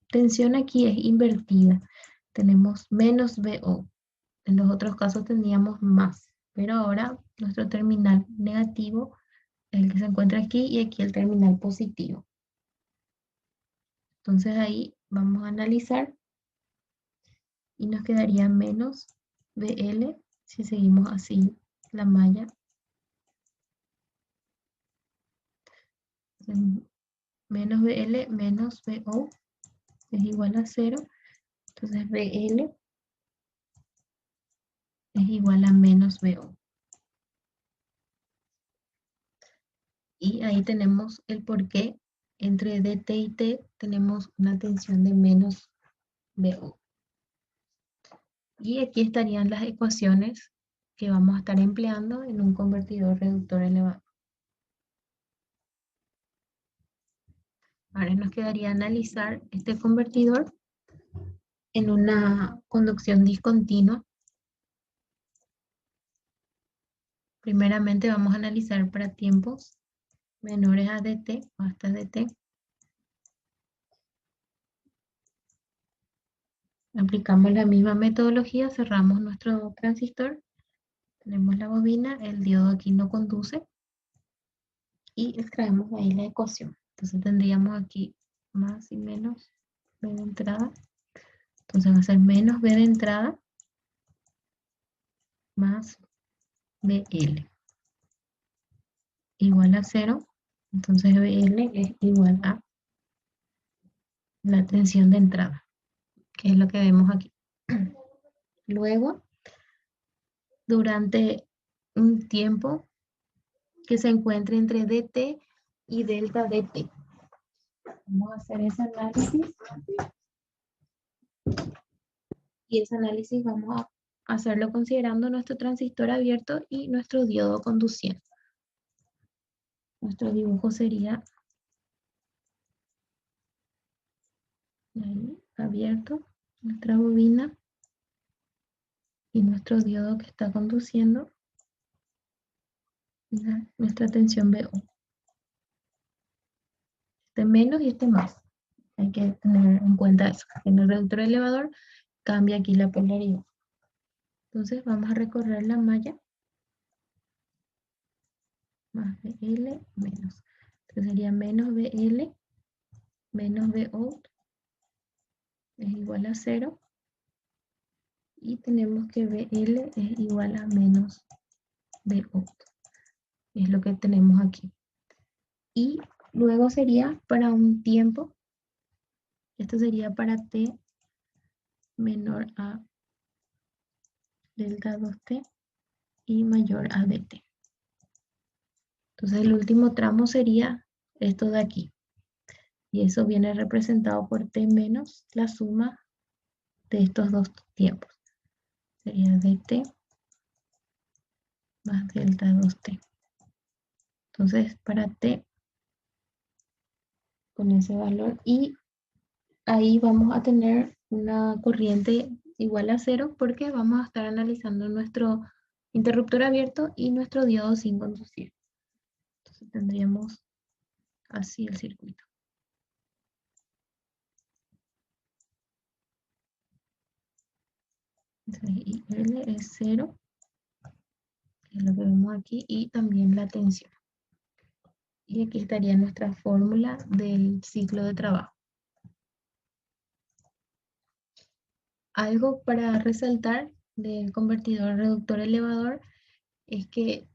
tensión aquí es invertida. tenemos menos VO. En los otros casos teníamos más, pero ahora nuestro terminal negativo es el que se encuentra aquí y aquí el terminal positivo. Entonces ahí vamos a analizar y nos quedaría menos VL si seguimos así la malla. Menos VL menos VO es igual a 0. Entonces VL es igual a menos VO. Y ahí tenemos el porqué entre DT y T tenemos una tensión de menos VO. Y aquí estarían las ecuaciones que vamos a estar empleando en un convertidor reductor elevador. Ahora nos quedaría analizar este convertidor en una conducción discontinua. Primeramente vamos a analizar para tiempos menores a dt o hasta dt. Aplicamos la misma metodología, cerramos nuestro transistor, tenemos la bobina, el diodo aquí no conduce y extraemos ahí la ecuación. Entonces tendríamos aquí más y menos B de entrada. Entonces va a ser menos B de entrada más BL igual a 0. Entonces BL es igual a la tensión de entrada, que es lo que vemos aquí. Luego, durante un tiempo que se encuentre entre dt y delta dt. Vamos a hacer ese análisis. Y ese análisis vamos a hacerlo considerando nuestro transistor abierto y nuestro diodo conduciendo. Nuestro dibujo sería ahí, abierto, nuestra bobina y nuestro diodo que está conduciendo nuestra tensión VO. Este menos y este más. Hay que tener en cuenta eso. En el reductor elevador cambia aquí la polaridad. Entonces vamos a recorrer la malla. Más BL menos. Entonces sería menos BL menos BO es igual a 0. Y tenemos que BL es igual a menos BO. Es lo que tenemos aquí. Y luego sería para un tiempo. Esto sería para T menor a delta 2T y mayor a DT. Entonces el último tramo sería esto de aquí. Y eso viene representado por T menos la suma de estos dos tiempos. Sería dt más delta 2t. Entonces, para t, con ese valor, y ahí vamos a tener una corriente igual a 0 porque vamos a estar analizando nuestro interruptor abierto y nuestro diodo sin conducir. Entonces tendríamos así el circuito. Entonces, IL es 0, que es lo que vemos aquí, y también la tensión. Y aquí estaría nuestra fórmula del ciclo de trabajo. Algo para resaltar del convertidor reductor elevador es que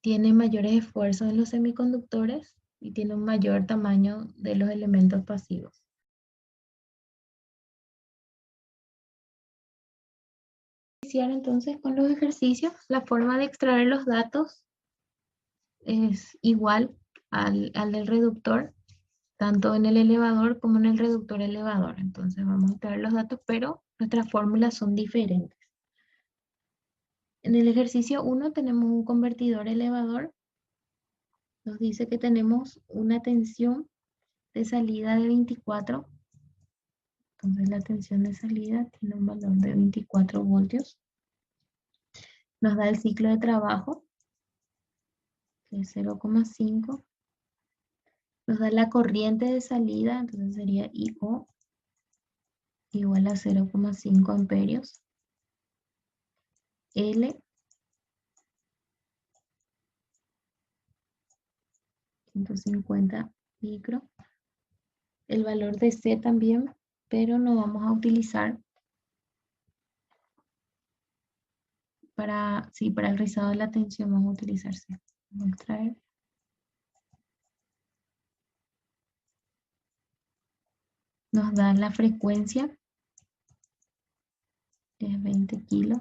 tiene mayores esfuerzos en los semiconductores y tiene un mayor tamaño de los elementos pasivos. Iniciar entonces con los ejercicios. La forma de extraer los datos es igual al del reductor, tanto en el elevador como en el reductor elevador. Entonces vamos a extraer los datos, pero nuestras fórmulas son diferentes. En el ejercicio 1 tenemos un convertidor elevador. Nos dice que tenemos una tensión de salida de 24. Entonces la tensión de salida tiene un valor de 24 voltios. Nos da el ciclo de trabajo, que es 0,5. Nos da la corriente de salida, entonces sería IO. igual a 0,5 amperios. L 150 micro. El valor de C también, pero no vamos a utilizar para el rizado de la tensión vamos a utilizar C. Vamos a extraer. Nos da la frecuencia, es 20 kilos.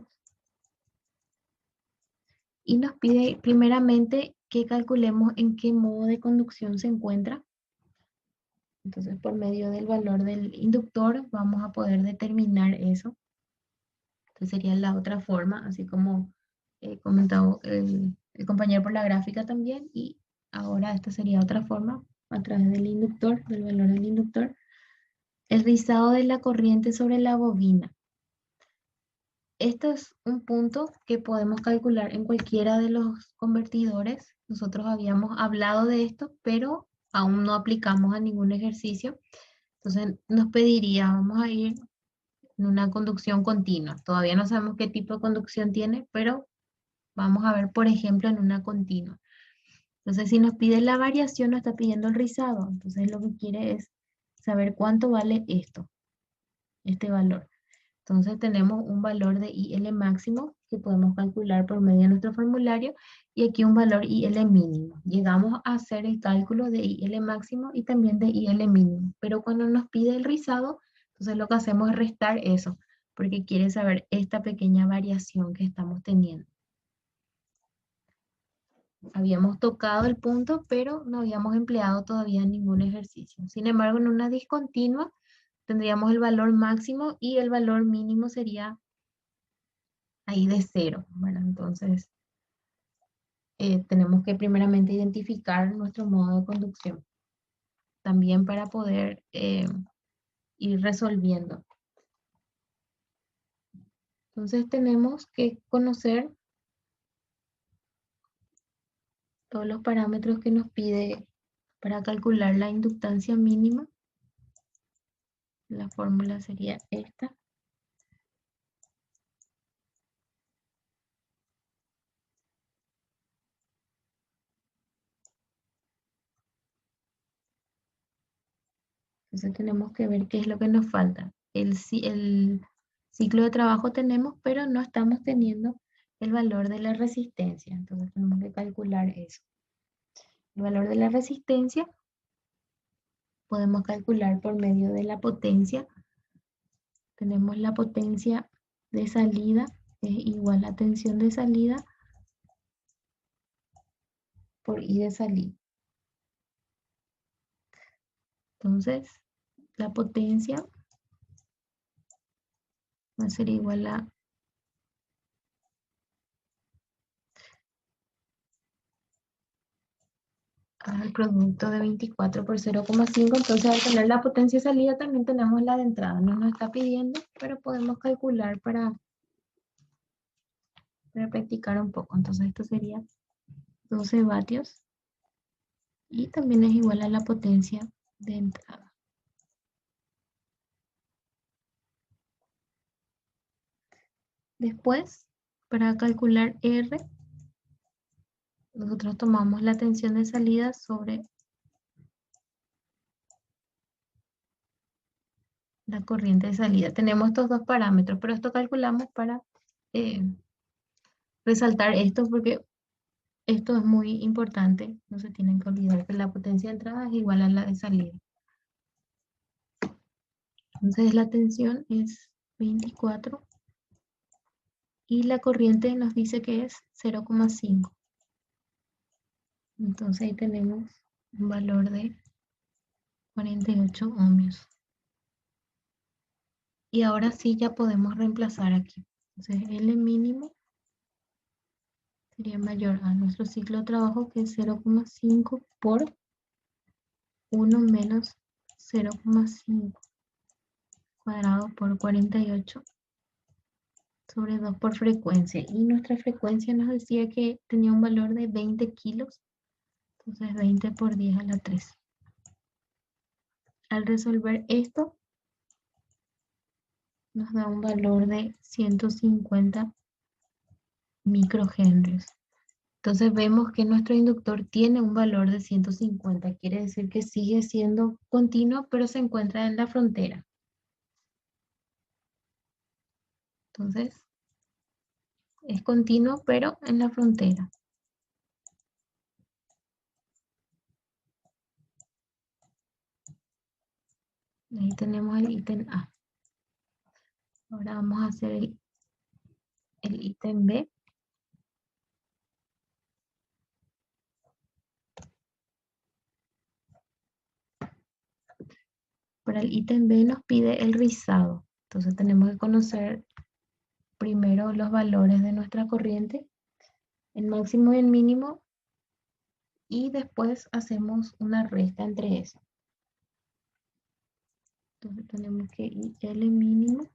Y nos pide primeramente que calculemos en qué modo de conducción se encuentra. Entonces, por medio del valor del inductor, vamos a poder determinar eso. Entonces, sería la otra forma, así como comentado el compañero por la gráfica también. Y ahora esta sería otra forma, a través del inductor, del valor del inductor. El rizado de la corriente sobre la bobina. Esto es un punto que podemos calcular en cualquiera de los convertidores. Nosotros habíamos hablado de esto, pero aún no aplicamos a ningún ejercicio. Entonces nos pediría, vamos a ir en una conducción continua. Todavía no sabemos qué tipo de conducción tiene, pero vamos a ver, por ejemplo, en una continua. Entonces, si nos pide la variación, nos está pidiendo el rizado. Entonces, lo que quiere es saber cuánto vale esto, este valor. Entonces tenemos un valor de IL máximo que podemos calcular por medio de nuestro formulario y aquí un valor IL mínimo. Llegamos a hacer el cálculo de IL máximo y también de IL mínimo, pero cuando nos pide el rizado, entonces lo que hacemos es restar eso, porque quiere saber esta pequeña variación que estamos teniendo. Habíamos tocado el punto, pero no habíamos empleado todavía ningún ejercicio. Sin embargo, en una discontinua tendríamos el valor máximo y el valor mínimo sería ahí de 0. Bueno, entonces tenemos que primeramente identificar nuestro modo de conducción, también para poder ir resolviendo. Entonces tenemos que conocer todos los parámetros que nos pide para calcular la inductancia mínima. La fórmula sería esta. Entonces tenemos que ver qué es lo que nos falta. El ciclo de trabajo tenemos, pero no estamos teniendo el valor de la resistencia. Entonces tenemos que calcular eso. El valor de la resistencia podemos calcular por medio de la potencia. Tenemos la potencia de salida, es igual a tensión de salida por I de salida. Entonces, la potencia va a ser igual al producto de 24 por 0,5. Entonces, al tener la potencia de salida, también tenemos la de entrada. No nos está pidiendo, pero podemos calcular para practicar un poco. Entonces, esto sería 12 vatios. Y también es igual a la potencia de entrada. Después, para calcular R, nosotros tomamos la tensión de salida sobre la corriente de salida. Tenemos estos dos parámetros, pero esto calculamos para resaltar esto porque esto es muy importante. No se tienen que olvidar que la potencia de entrada es igual a la de salida. Entonces la tensión es 24 y la corriente nos dice que es 0,5. Entonces ahí tenemos un valor de 48 ohmios. Y ahora sí ya podemos reemplazar aquí. Entonces L mínimo sería mayor a nuestro ciclo de trabajo, que es 0,5 por 1 menos 0,5 cuadrado por 48 sobre 2 por frecuencia. Y nuestra frecuencia nos decía que tenía un valor de 20 kilos. Entonces 20 por 10 a la 3. Al resolver esto, nos da un valor de 150 microhenrios. Entonces vemos que nuestro inductor tiene un valor de 150, quiere decir que sigue siendo continuo, pero se encuentra en la frontera. Entonces, es continuo, pero en la frontera. Ahí tenemos el ítem A. Ahora vamos a hacer el ítem B. Para el ítem B nos pide el rizado. Entonces tenemos que conocer primero los valores de nuestra corriente, el máximo y el mínimo, y después hacemos una resta entre eso. Entonces tenemos que IL mínimo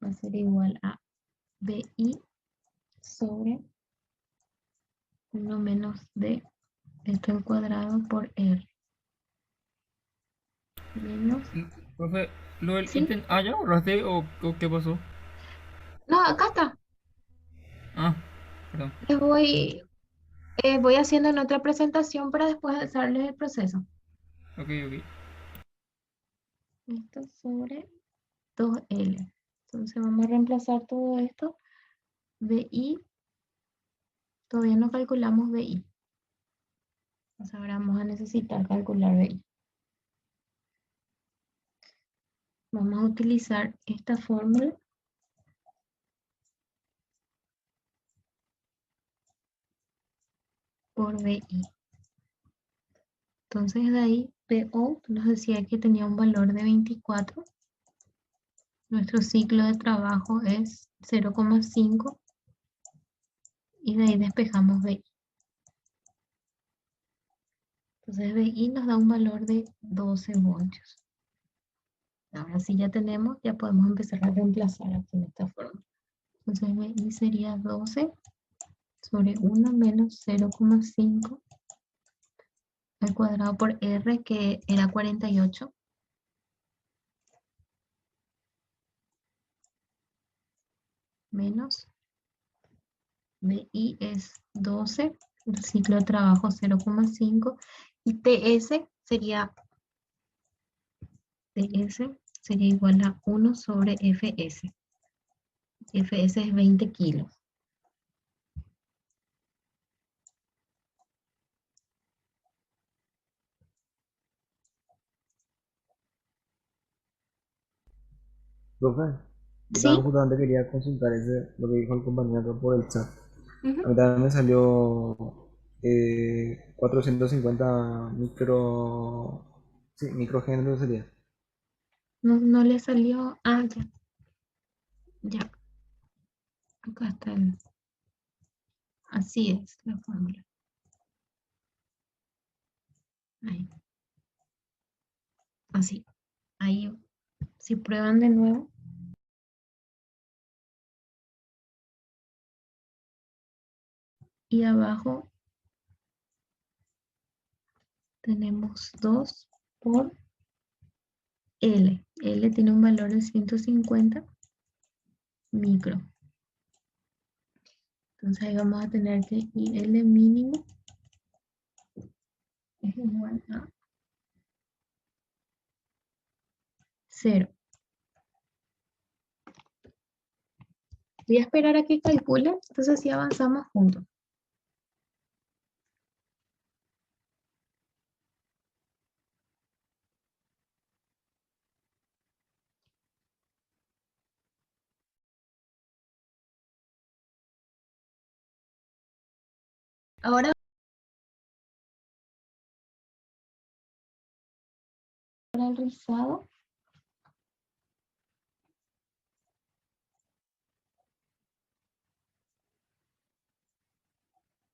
va a ser igual a BI sobre 1 menos D, esto al cuadrado por R. Menos, Profe, ¿lo del ¿sí? ítem A ya borraste o qué pasó? No, acá está. Ah, perdón. Les voy haciendo en otra presentación para después hacerles el proceso. Ok, ok. Esto sobre 2L. Entonces vamos a reemplazar todo esto. BI, todavía no calculamos BI. Entonces ahora vamos a necesitar calcular BI. Vamos a utilizar esta fórmula por BI. Entonces de ahí PO nos decía que tenía un valor de 24. Nuestro ciclo de trabajo es 0,5 y de ahí despejamos BI. Entonces BI nos da un valor de 12 voltios. Ahora sí ya tenemos, ya podemos empezar a reemplazar aquí en esta forma. Entonces BI sería 12 sobre 1 menos 0,5 al cuadrado por R, que era 48, menos BI es 12, el ciclo de trabajo 0,5, y TS sería igual a 1 sobre FS. FS es 20 kilos. Profe, yo ¿Sí? también justamente quería consultar lo que dijo el compañero por el chat. A Ujú. mí también me salió 450 sí, microgéneros sería. No, no le salió. Ah, ya, ya. Acá está así es la fórmula. Ahí, así. Ahí, si prueban de nuevo. Y abajo tenemos 2 por L. L tiene un valor de 150 micro. Entonces ahí vamos a tener que IL mínimo es igual a 0. Voy a esperar a que calcule, entonces así avanzamos juntos. Ahora para el rizado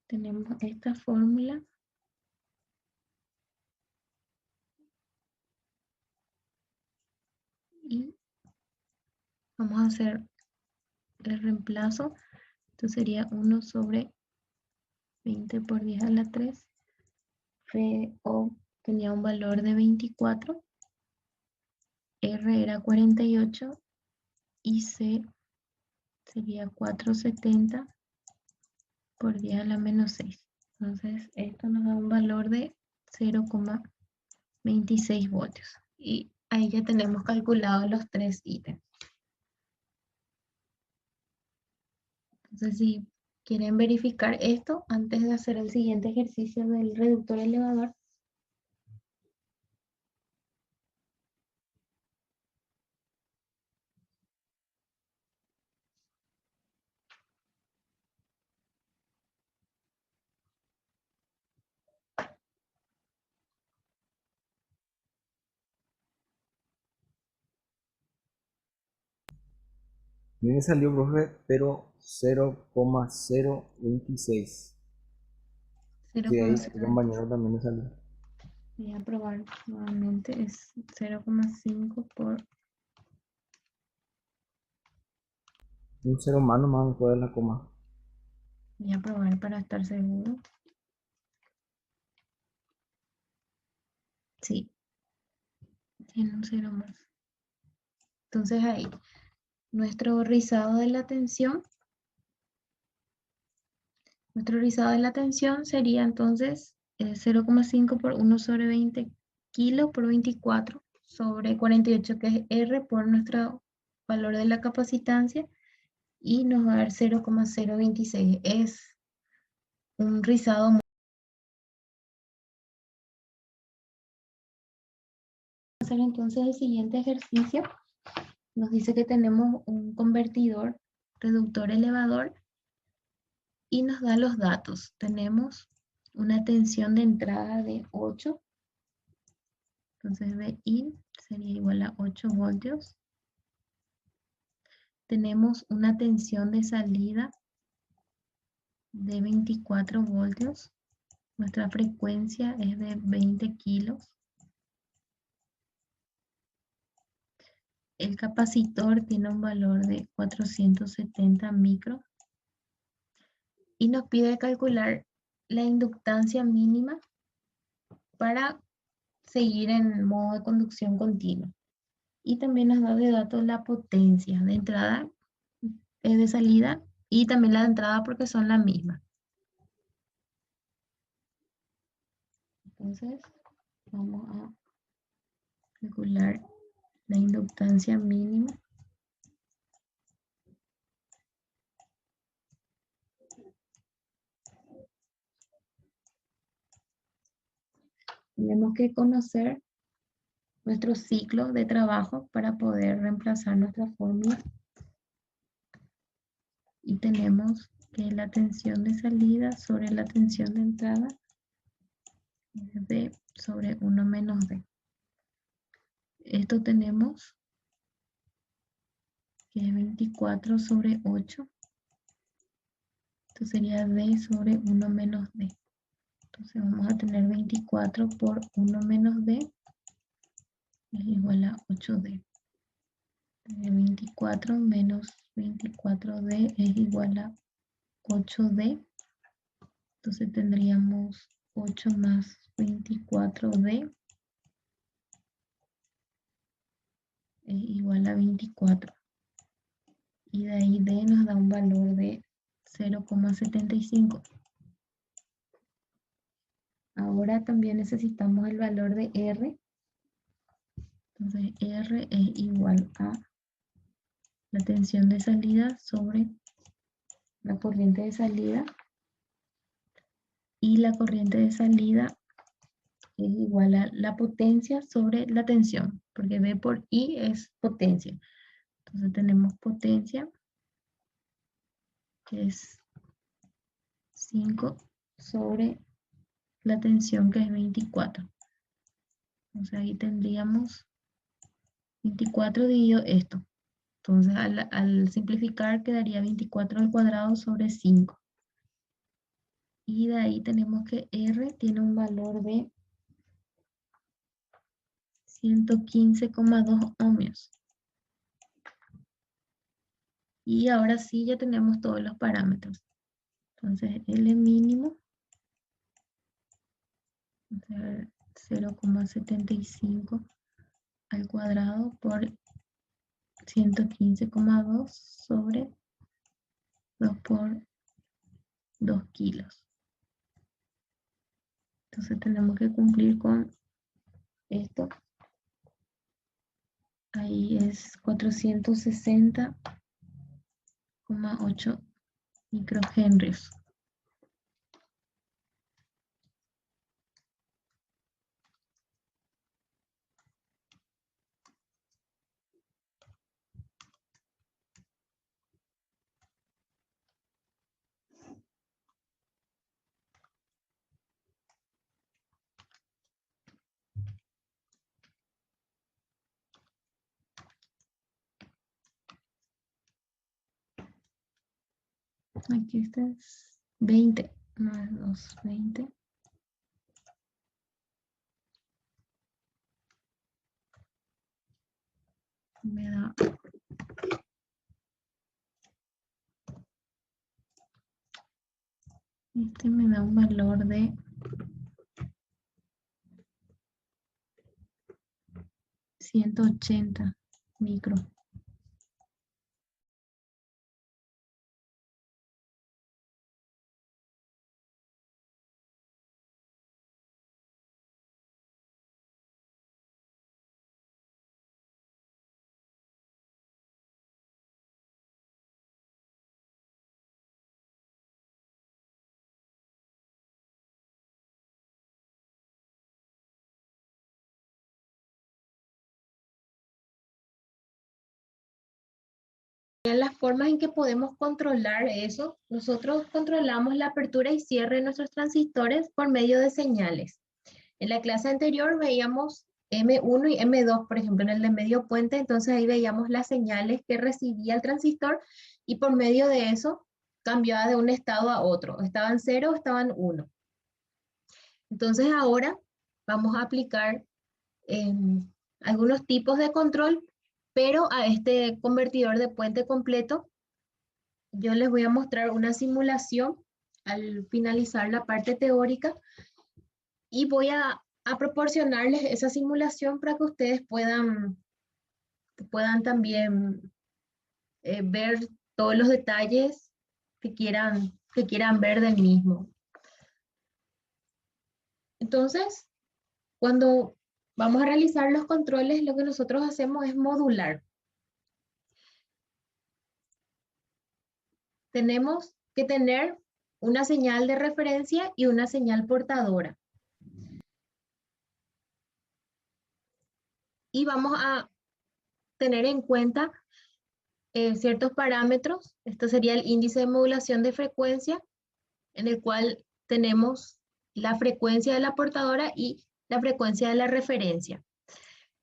tenemos esta fórmula y vamos a hacer el reemplazo. Esto sería 1 sobre 20 por 10 a la 3. FO tenía un valor de 24. R era 48 y C sería 470 por 10 a la menos 6. Entonces, esto nos da un valor de 0,26 voltios. Y ahí ya tenemos calculados los tres ítems. Entonces, si quieren verificar esto antes de hacer el siguiente ejercicio del reductor elevador, A mí me salió, profe, pero 0,026. Sí, ahí el 0,0. compañero también me salió. Voy a probar nuevamente, es 0,5 por... Un cero más nomás después de la coma. Voy a probar para estar seguro. Sí, tiene un 0 más. Entonces ahí, nuestro rizado de la tensión. Nuestro rizado de la tensión sería entonces 0,5 por 1 sobre 20 kilos por 24 sobre 48, que es R por nuestro valor de la capacitancia, y nos va a dar 0,026. Es un rizado muy... Vamos a hacer entonces el siguiente ejercicio. Nos dice que tenemos un convertidor, reductor elevador, y nos da los datos. Tenemos una tensión de entrada de 8. Entonces Vin sería igual a 8 voltios. Tenemos una tensión de salida de 24 voltios. Nuestra frecuencia es de 20 kilos. El capacitor tiene un valor de 470 micro. Y nos pide calcular la inductancia mínima para seguir en modo de conducción continua. Y también nos da de datos la potencia de entrada, de salida, y también la de entrada porque son la misma. Entonces, vamos a calcular la inductancia mínima. Tenemos que conocer nuestro ciclo de trabajo para poder reemplazar nuestra fórmula. Y tenemos que la tensión de salida sobre la tensión de entrada es D sobre 1 menos D. Esto tenemos que es 24 sobre 8. Esto sería D sobre 1 menos D. Entonces vamos a tener 24 por 1 menos D es igual a 8D. 24 menos 24D es igual a 8D. Entonces tendríamos 8 más 24D es igual a 24. Y de ahí D nos da un valor de 0,75. Ahora también necesitamos el valor de R. Entonces R es igual a la tensión de salida sobre la corriente de salida. Y la corriente de salida es igual a la potencia sobre la tensión, porque V por I es potencia. Entonces tenemos potencia, que es 5 sobre la tensión, que es 24. Entonces ahí tendríamos 24 dividido esto. Entonces al simplificar quedaría 24 al cuadrado sobre 5. Y de ahí tenemos que R tiene un valor de 115,2 ohmios. Y ahora sí ya tenemos todos los parámetros. Entonces L mínimo 0,75 al cuadrado por 115,2 sobre 2 por 2 kilos. Entonces tenemos que cumplir con esto. Ahí es 460,8 microhenrios. Aquí está, es 20 más 2, 20. Me da me da un valor de 180 micro. Las formas en que podemos controlar eso, nosotros controlamos la apertura y cierre de nuestros transistores por medio de señales. En la clase anterior veíamos M1 y M2, por ejemplo, en el de medio puente, entonces ahí veíamos las señales que recibía el transistor y por medio de eso cambiaba de un estado a otro. Estaban 0 o estaban 1. Entonces ahora vamos a aplicar algunos tipos de control, pero a este convertidor de puente completo yo les voy a mostrar una simulación al finalizar la parte teórica y voy a proporcionarles esa simulación para que ustedes puedan también ver todos los detalles que quieran ver del mismo. Entonces, cuando vamos a realizar los controles, lo que nosotros hacemos es modular. Tenemos que tener una señal de referencia y una señal portadora. Y vamos a tener en cuenta ciertos parámetros. Esto sería el índice de modulación de frecuencia, en el cual tenemos la frecuencia de la portadora y la frecuencia de la referencia.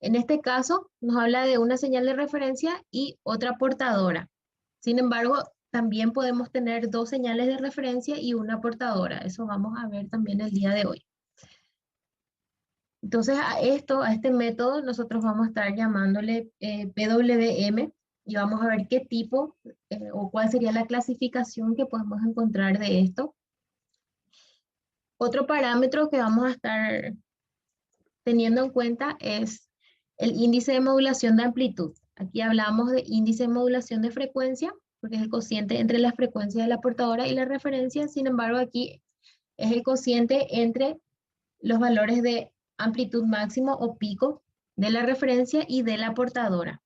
En este caso, nos habla de una señal de referencia y otra portadora. Sin embargo, también podemos tener dos señales de referencia y una portadora. Eso vamos a ver también el día de hoy. Entonces, a este método, nosotros vamos a estar llamándole PWM y vamos a ver qué tipo o cuál sería la clasificación que podemos encontrar de esto. Otro parámetro que vamos a estar teniendo en cuenta es el índice de modulación de amplitud. Aquí hablamos de índice de modulación de frecuencia, porque es el cociente entre la frecuencia de la portadora y la referencia. Sin embargo, aquí es el cociente entre los valores de amplitud máximo o pico de la referencia y de la portadora.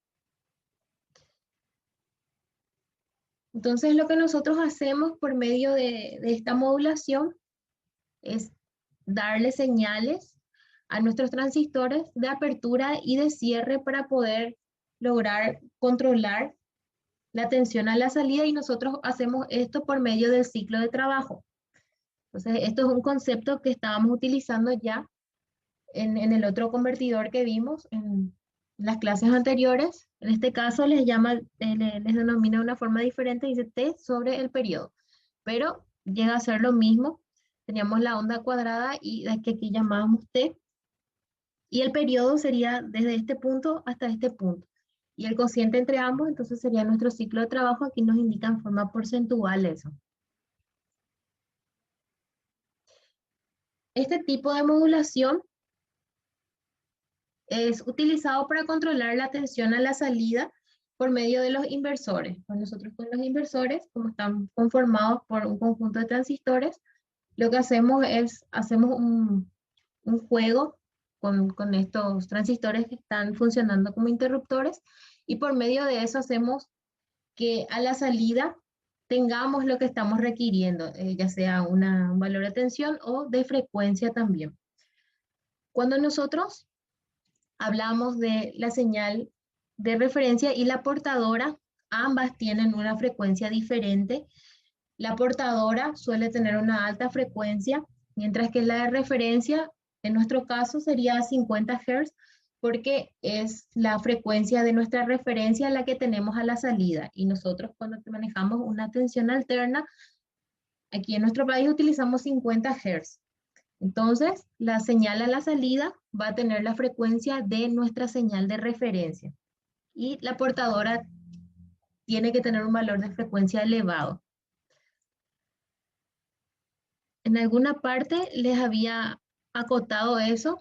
Entonces, lo que nosotros hacemos por medio de esta modulación es darle señales a nuestros transistores de apertura y de cierre para poder lograr controlar la tensión a la salida, y nosotros hacemos esto por medio del ciclo de trabajo. Entonces, esto es un concepto que estábamos utilizando ya en el otro convertidor que vimos en las clases anteriores. En este caso les denomina de una forma diferente, dice T sobre el periodo, pero llega a ser lo mismo. Teníamos la onda cuadrada y de que aquí llamábamos T, y el periodo sería desde este punto hasta este punto. Y el cociente entre ambos, entonces sería nuestro ciclo de trabajo. Aquí nos indica en forma porcentual eso. Este tipo de modulación es utilizado para controlar la tensión a la salida por medio de los inversores. Pues nosotros con los inversores, como están conformados por un conjunto de transistores, lo que hacemos es, hacemos un juego con estos transistores que están funcionando como interruptores, y por medio de eso hacemos que a la salida tengamos lo que estamos requiriendo, ya sea un valor de tensión o de frecuencia también. Cuando nosotros hablamos de la señal de referencia y la portadora, ambas tienen una frecuencia diferente. La portadora suele tener una alta frecuencia, mientras que la de referencia, en nuestro caso, sería 50 Hz, porque es la frecuencia de nuestra referencia la que tenemos a la salida. Y nosotros cuando manejamos una tensión alterna, aquí en nuestro país utilizamos 50 Hz. Entonces, la señal a la salida va a tener la frecuencia de nuestra señal de referencia. Y la portadora tiene que tener un valor de frecuencia elevado. En alguna parte les había acotado eso,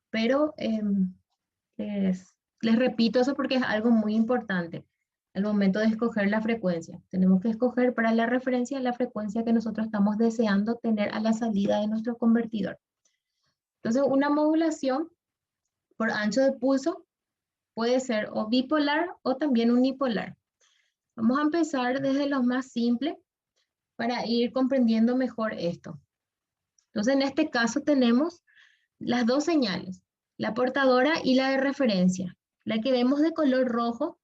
pero les repito eso porque es algo muy importante al momento de escoger la frecuencia. Tenemos que escoger para la referencia la frecuencia que nosotros estamos deseando tener a la salida de nuestro convertidor. Entonces, una modulación por ancho de pulso puede ser o bipolar o también unipolar. Vamos a empezar desde lo más simple para ir comprendiendo mejor esto. Entonces, en este caso tenemos las dos señales, la portadora y la de referencia. La que vemos de color rojo,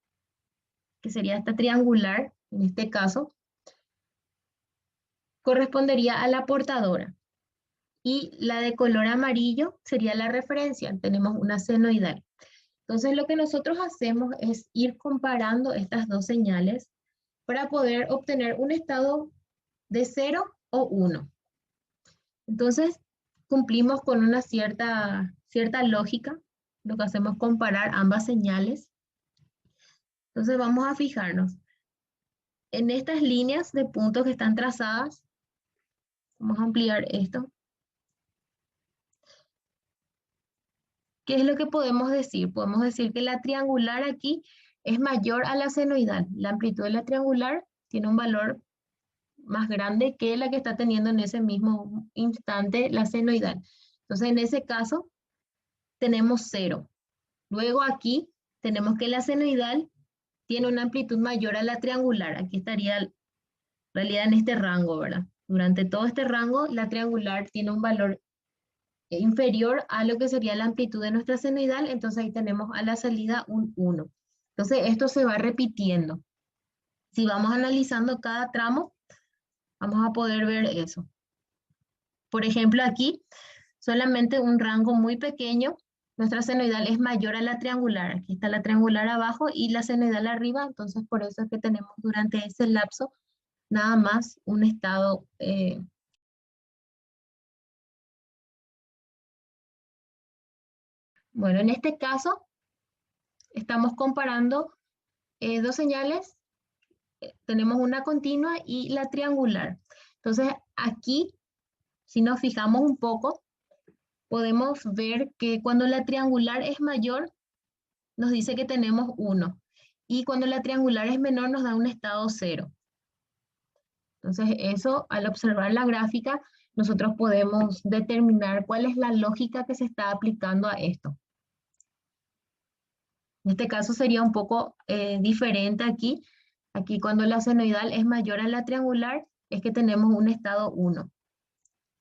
que sería esta triangular, en este caso, correspondería a la portadora. Y la de color amarillo sería la referencia. Tenemos una senoidal. Entonces, lo que nosotros hacemos es ir comparando estas dos señales para poder obtener un estado de 0 o 1. Entonces, cumplimos con una cierta lógica. Lo que hacemos es comparar ambas señales. Entonces, vamos a fijarnos en estas líneas de puntos que están trazadas. Vamos a ampliar esto. ¿Qué es lo que podemos decir? Podemos decir que la triangular aquí es mayor a la senoidal. La amplitud de la triangular tiene un valor más grande que la que está teniendo en ese mismo instante la senoidal. Entonces, en ese caso, tenemos 0. Luego aquí tenemos que la senoidal tiene una amplitud mayor a la triangular. Aquí estaría en realidad en este rango, ¿verdad? Durante todo este rango, la triangular tiene un valor inferior a lo que sería la amplitud de nuestra senoidal, entonces ahí tenemos a la salida un 1. Entonces esto se va repitiendo. Si vamos analizando cada tramo, vamos a poder ver eso. Por ejemplo, aquí, solamente un rango muy pequeño, nuestra senoidal es mayor a la triangular. Aquí está la triangular abajo y la senoidal arriba, entonces por eso es que tenemos durante ese lapso nada más un estado bueno, en este caso estamos comparando dos señales, tenemos una continua y la triangular. Entonces aquí, si nos fijamos un poco, podemos ver que cuando la triangular es mayor, nos dice que tenemos 1. Y cuando la triangular es menor, nos da un estado 0. Entonces eso, al observar la gráfica, nosotros podemos determinar cuál es la lógica que se está aplicando a esto. En este caso sería un poco diferente aquí. Aquí cuando la senoidal es mayor a la triangular, es que tenemos un estado 1.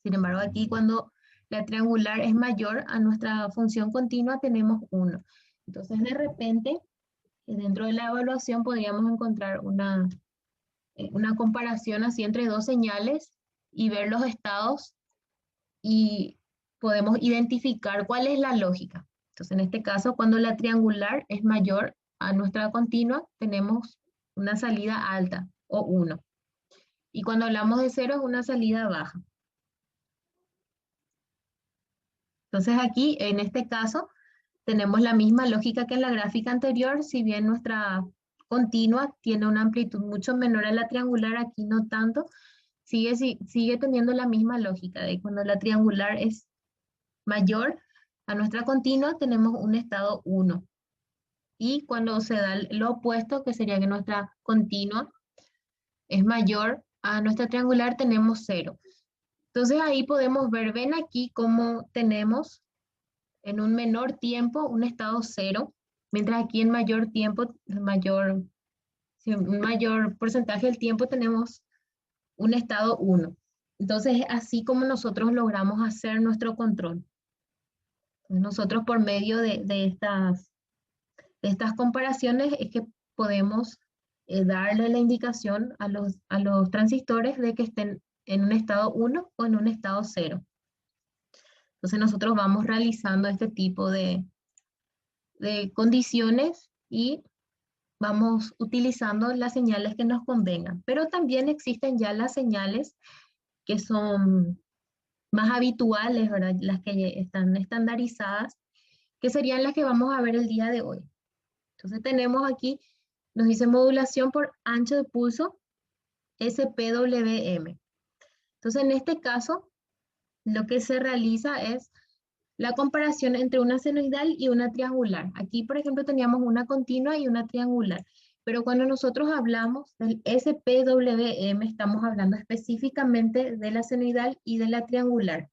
Sin embargo, aquí cuando la triangular es mayor a nuestra función continua, tenemos 1. Entonces, de repente, dentro de la evaluación podríamos encontrar una comparación así entre dos señales y ver los estados y podemos identificar cuál es la lógica. Entonces, en este caso, cuando la triangular es mayor a nuestra continua, tenemos una salida alta o 1. Y cuando hablamos de 0 es una salida baja. Entonces aquí, en este caso, tenemos la misma lógica que en la gráfica anterior, si bien nuestra continua tiene una amplitud mucho menor a la triangular, aquí no tanto, sigue teniendo la misma lógica de cuando la triangular es mayor a nuestra continua tenemos un estado 1. Y cuando se da lo opuesto, que sería que nuestra continua es mayor a nuestra triangular, tenemos 0. Entonces ahí podemos ver, ven aquí cómo tenemos en un menor tiempo un estado 0, mientras aquí en mayor tiempo, un mayor porcentaje del tiempo tenemos un estado 1. Entonces, así como nosotros logramos hacer nuestro control. Nosotros por medio de estas comparaciones es que podemos darle la indicación a los transistores de que estén en un estado 1 o en un estado 0. Entonces nosotros vamos realizando este tipo de condiciones y vamos utilizando las señales que nos convengan. Pero también existen ya las señales que son más habituales, ¿verdad? Las que están estandarizadas, que serían las que vamos a ver el día de hoy. Entonces tenemos aquí, nos dice modulación por ancho de pulso, SPWM. Entonces en este caso, lo que se realiza es la comparación entre una senoidal y una triangular. Aquí, por ejemplo, teníamos una continua y una triangular. Pero cuando nosotros hablamos del SPWM, estamos hablando específicamente de la senoidal y de la triangular.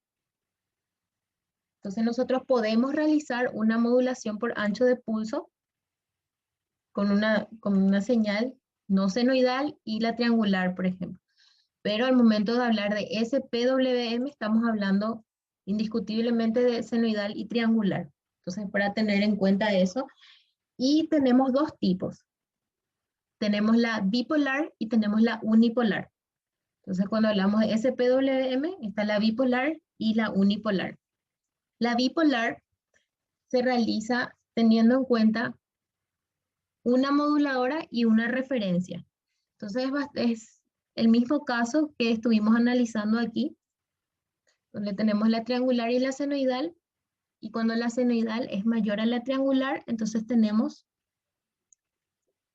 Entonces nosotros podemos realizar una modulación por ancho de pulso con una señal no senoidal y la triangular, por ejemplo. Pero al momento de hablar de SPWM estamos hablando indiscutiblemente de senoidal y triangular. Entonces, para tener en cuenta eso. Y tenemos dos tipos. Tenemos la bipolar y tenemos la unipolar. Entonces, cuando hablamos de SPWM, está la bipolar y la unipolar. La bipolar se realiza teniendo en cuenta una moduladora y una referencia. Entonces, es el mismo caso que estuvimos analizando aquí, donde tenemos la triangular y la senoidal, y cuando la senoidal es mayor a la triangular, entonces tenemos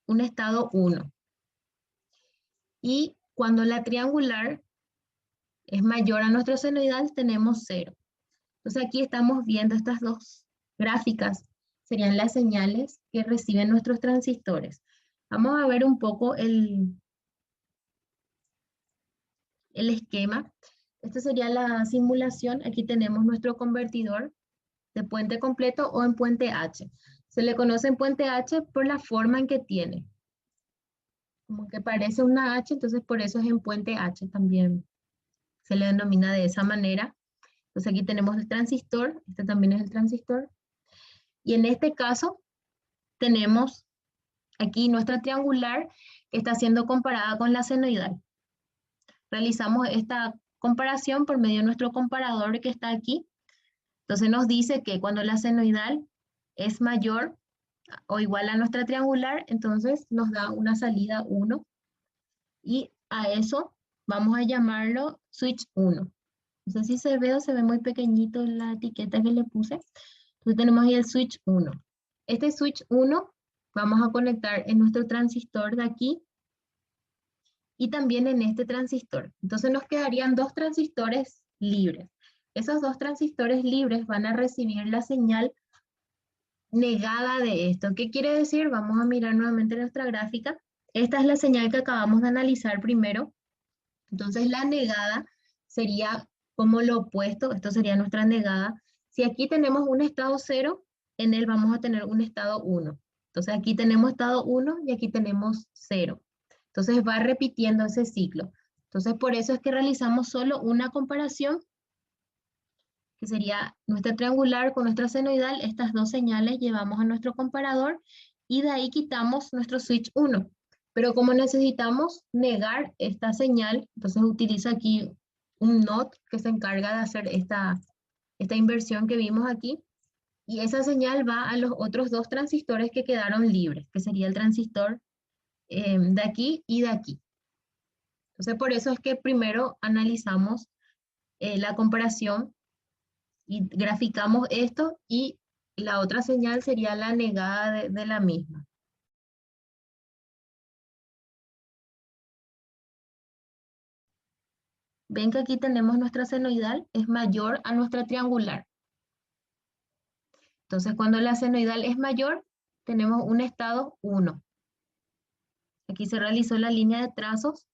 un estado 1. Y cuando la triangular es mayor a nuestra senoidal, tenemos 0. Entonces aquí estamos viendo estas dos gráficas, serían las señales que reciben nuestros transistores. Vamos a ver un poco el esquema. Esta sería la simulación. Aquí tenemos nuestro convertidor de puente completo o en puente H. Se le conoce en puente H por la forma en que tiene. Como que parece una H, entonces por eso es en puente H también. Se le denomina de esa manera. Entonces aquí tenemos el transistor, este también es el transistor. Y en este caso tenemos aquí nuestra triangular que está siendo comparada con la senoidal. Realizamos esta comparación por medio de nuestro comparador que está aquí. Entonces nos dice que cuando la senoidal es mayor o igual a nuestra triangular, entonces nos da una salida 1. Y a eso vamos a llamarlo switch 1. No sé si se ve o se ve muy pequeñito la etiqueta que le puse. Entonces tenemos ahí el switch 1. Este switch 1 vamos a conectar en nuestro transistor de aquí y también en este transistor. Entonces nos quedarían dos transistores libres. Esos dos transistores libres van a recibir la señal negada de esto. ¿Qué quiere decir? Vamos a mirar nuevamente nuestra gráfica. Esta es la señal que acabamos de analizar primero. Entonces la negada sería como lo opuesto, esto sería nuestra negada. Si aquí tenemos un estado 0, en él vamos a tener un estado 1. Entonces aquí tenemos estado 1 y aquí tenemos 0. Entonces va repitiendo ese ciclo. Entonces por eso es que realizamos solo una comparación, que sería nuestra triangular con nuestra senoidal. Estas dos señales llevamos a nuestro comparador y de ahí quitamos nuestro switch 1. Pero como necesitamos negar esta señal, entonces utilizo aquí un NOT que se encarga de hacer esta inversión que vimos aquí. Y esa señal va a los otros dos transistores que quedaron libres, que sería el transistor de aquí y de aquí. Entonces por eso es que primero analizamos la comparación y graficamos esto, y la otra señal sería la negada de la misma. Ven que aquí tenemos nuestra senoidal, es mayor a nuestra triangular. Entonces, cuando la senoidal es mayor, tenemos un estado 1. Aquí se realizó la línea de trazos.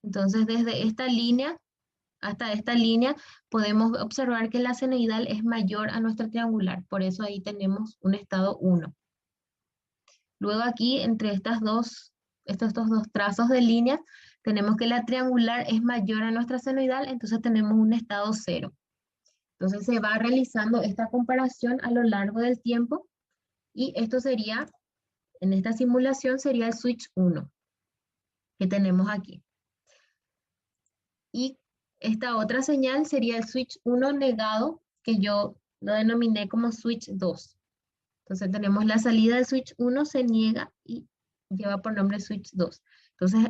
Entonces, desde esta línea hasta esta línea, podemos observar que la senoidal es mayor a nuestra triangular. Por eso ahí tenemos un estado 1. Luego aquí, entre estos dos trazos de línea, tenemos que la triangular es mayor a nuestra senoidal, entonces tenemos un estado 0. Entonces se va realizando esta comparación a lo largo del tiempo y esto sería, en esta simulación, sería el switch 1 que tenemos aquí. Y esta otra señal sería el switch 1 negado, que yo lo denominé como switch 2. Entonces tenemos la salida del switch 1 se niega y lleva por nombre switch 2. Entonces,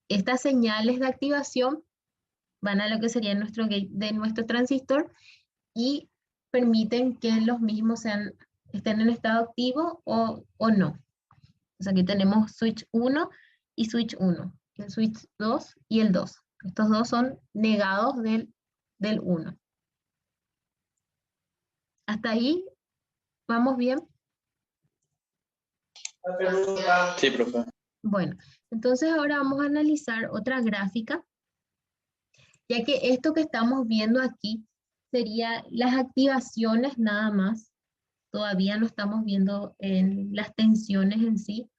estas señales de activación van a lo que sería nuestro gate de nuestro transistor y permiten que los mismos estén en estado activo o no. Entonces aquí tenemos switch 1 y switch 1, el switch 2 y el 2. Estos dos son negados del 1. ¿Hasta ahí vamos bien? Sí, profe. Bueno, entonces ahora vamos a analizar otra gráfica, ya que esto que estamos viendo aquí sería las activaciones nada más. Todavía no estamos viendo en las tensiones en sí.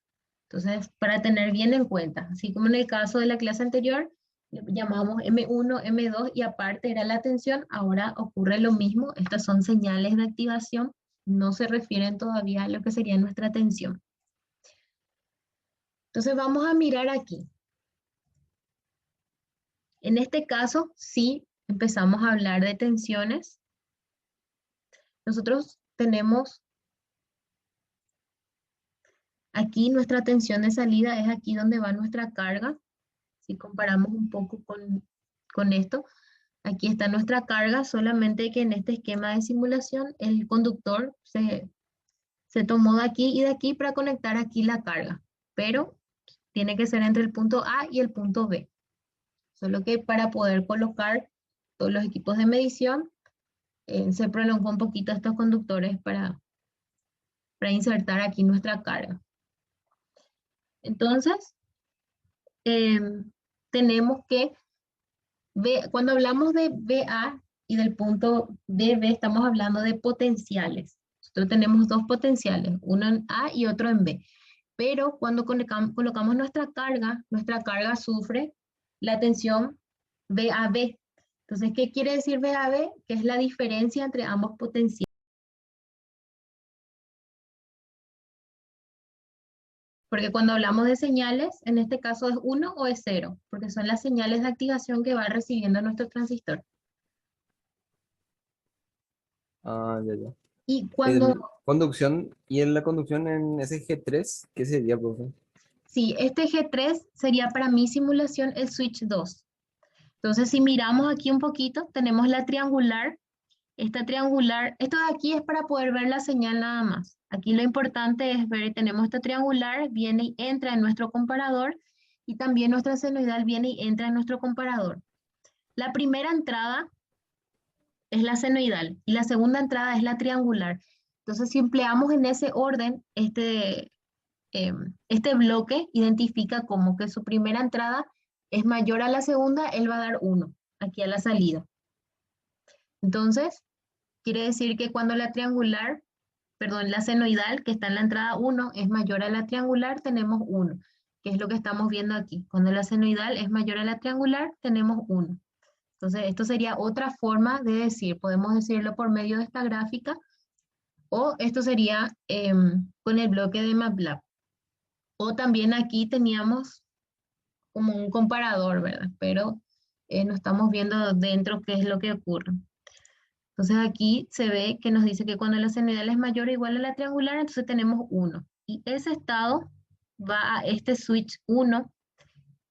Entonces, para tener bien en cuenta, así como en el caso de la clase anterior, le llamamos M1, M2 y aparte era la tensión, ahora ocurre lo mismo. Estas son señales de activación, no se refieren todavía a lo que sería nuestra tensión. Entonces vamos a mirar aquí. En este caso, sí empezamos a hablar de tensiones. Nosotros tenemos aquí nuestra tensión de salida, es aquí donde va nuestra carga. Si comparamos un poco con esto, aquí está nuestra carga, solamente que en este esquema de simulación el conductor se tomó de aquí y de aquí para conectar aquí la carga, pero tiene que ser entre el punto A y el punto B. Solo que para poder colocar todos los equipos de medición, se prolongó un poquito estos conductores para insertar aquí nuestra carga. Entonces, tenemos que, cuando hablamos de BA y del punto DB, estamos hablando de potenciales. Nosotros tenemos dos potenciales, uno en A y otro en B. Pero cuando colocamos nuestra carga sufre la tensión VAB. Entonces, ¿qué quiere decir VAB? Que es la diferencia entre ambos potenciales. Porque cuando hablamos de señales, en este caso es 1 o es 0, porque son las señales de activación que va recibiendo nuestro transistor. Ah, ya, ya. Y cuando, Conducción, y en la conducción en ese G3, ¿qué sería, profe? sí, este G3 sería para mi simulación el switch 2. Entonces, si miramos aquí un poquito, tenemos la triangular. Esta triangular, esto de aquí es para poder ver la señal nada más. Aquí lo importante es ver, tenemos esta triangular, viene y entra en nuestro comparador, y también nuestra senoidal viene y entra en nuestro comparador. La primera entrada es la senoidal y la segunda entrada es la triangular. Entonces, si empleamos en ese orden, este bloque identifica como que su primera entrada es mayor a la segunda, él va a dar 1 aquí a la salida. Entonces, quiere decir que cuando la senoidal, que está en la entrada 1, es mayor a la triangular, tenemos 1, que es lo que estamos viendo aquí. Cuando la senoidal es mayor a la triangular, tenemos 1. Entonces, esto sería otra forma de decir, podemos decirlo por medio de esta gráfica, o esto sería con el bloque de MATLAB. O también aquí teníamos como un comparador, ¿verdad? Pero no estamos viendo dentro qué es lo que ocurre. Entonces aquí se ve que nos dice que cuando la senoidal es mayor o igual a la triangular, entonces tenemos 1. Y ese estado va a este switch 1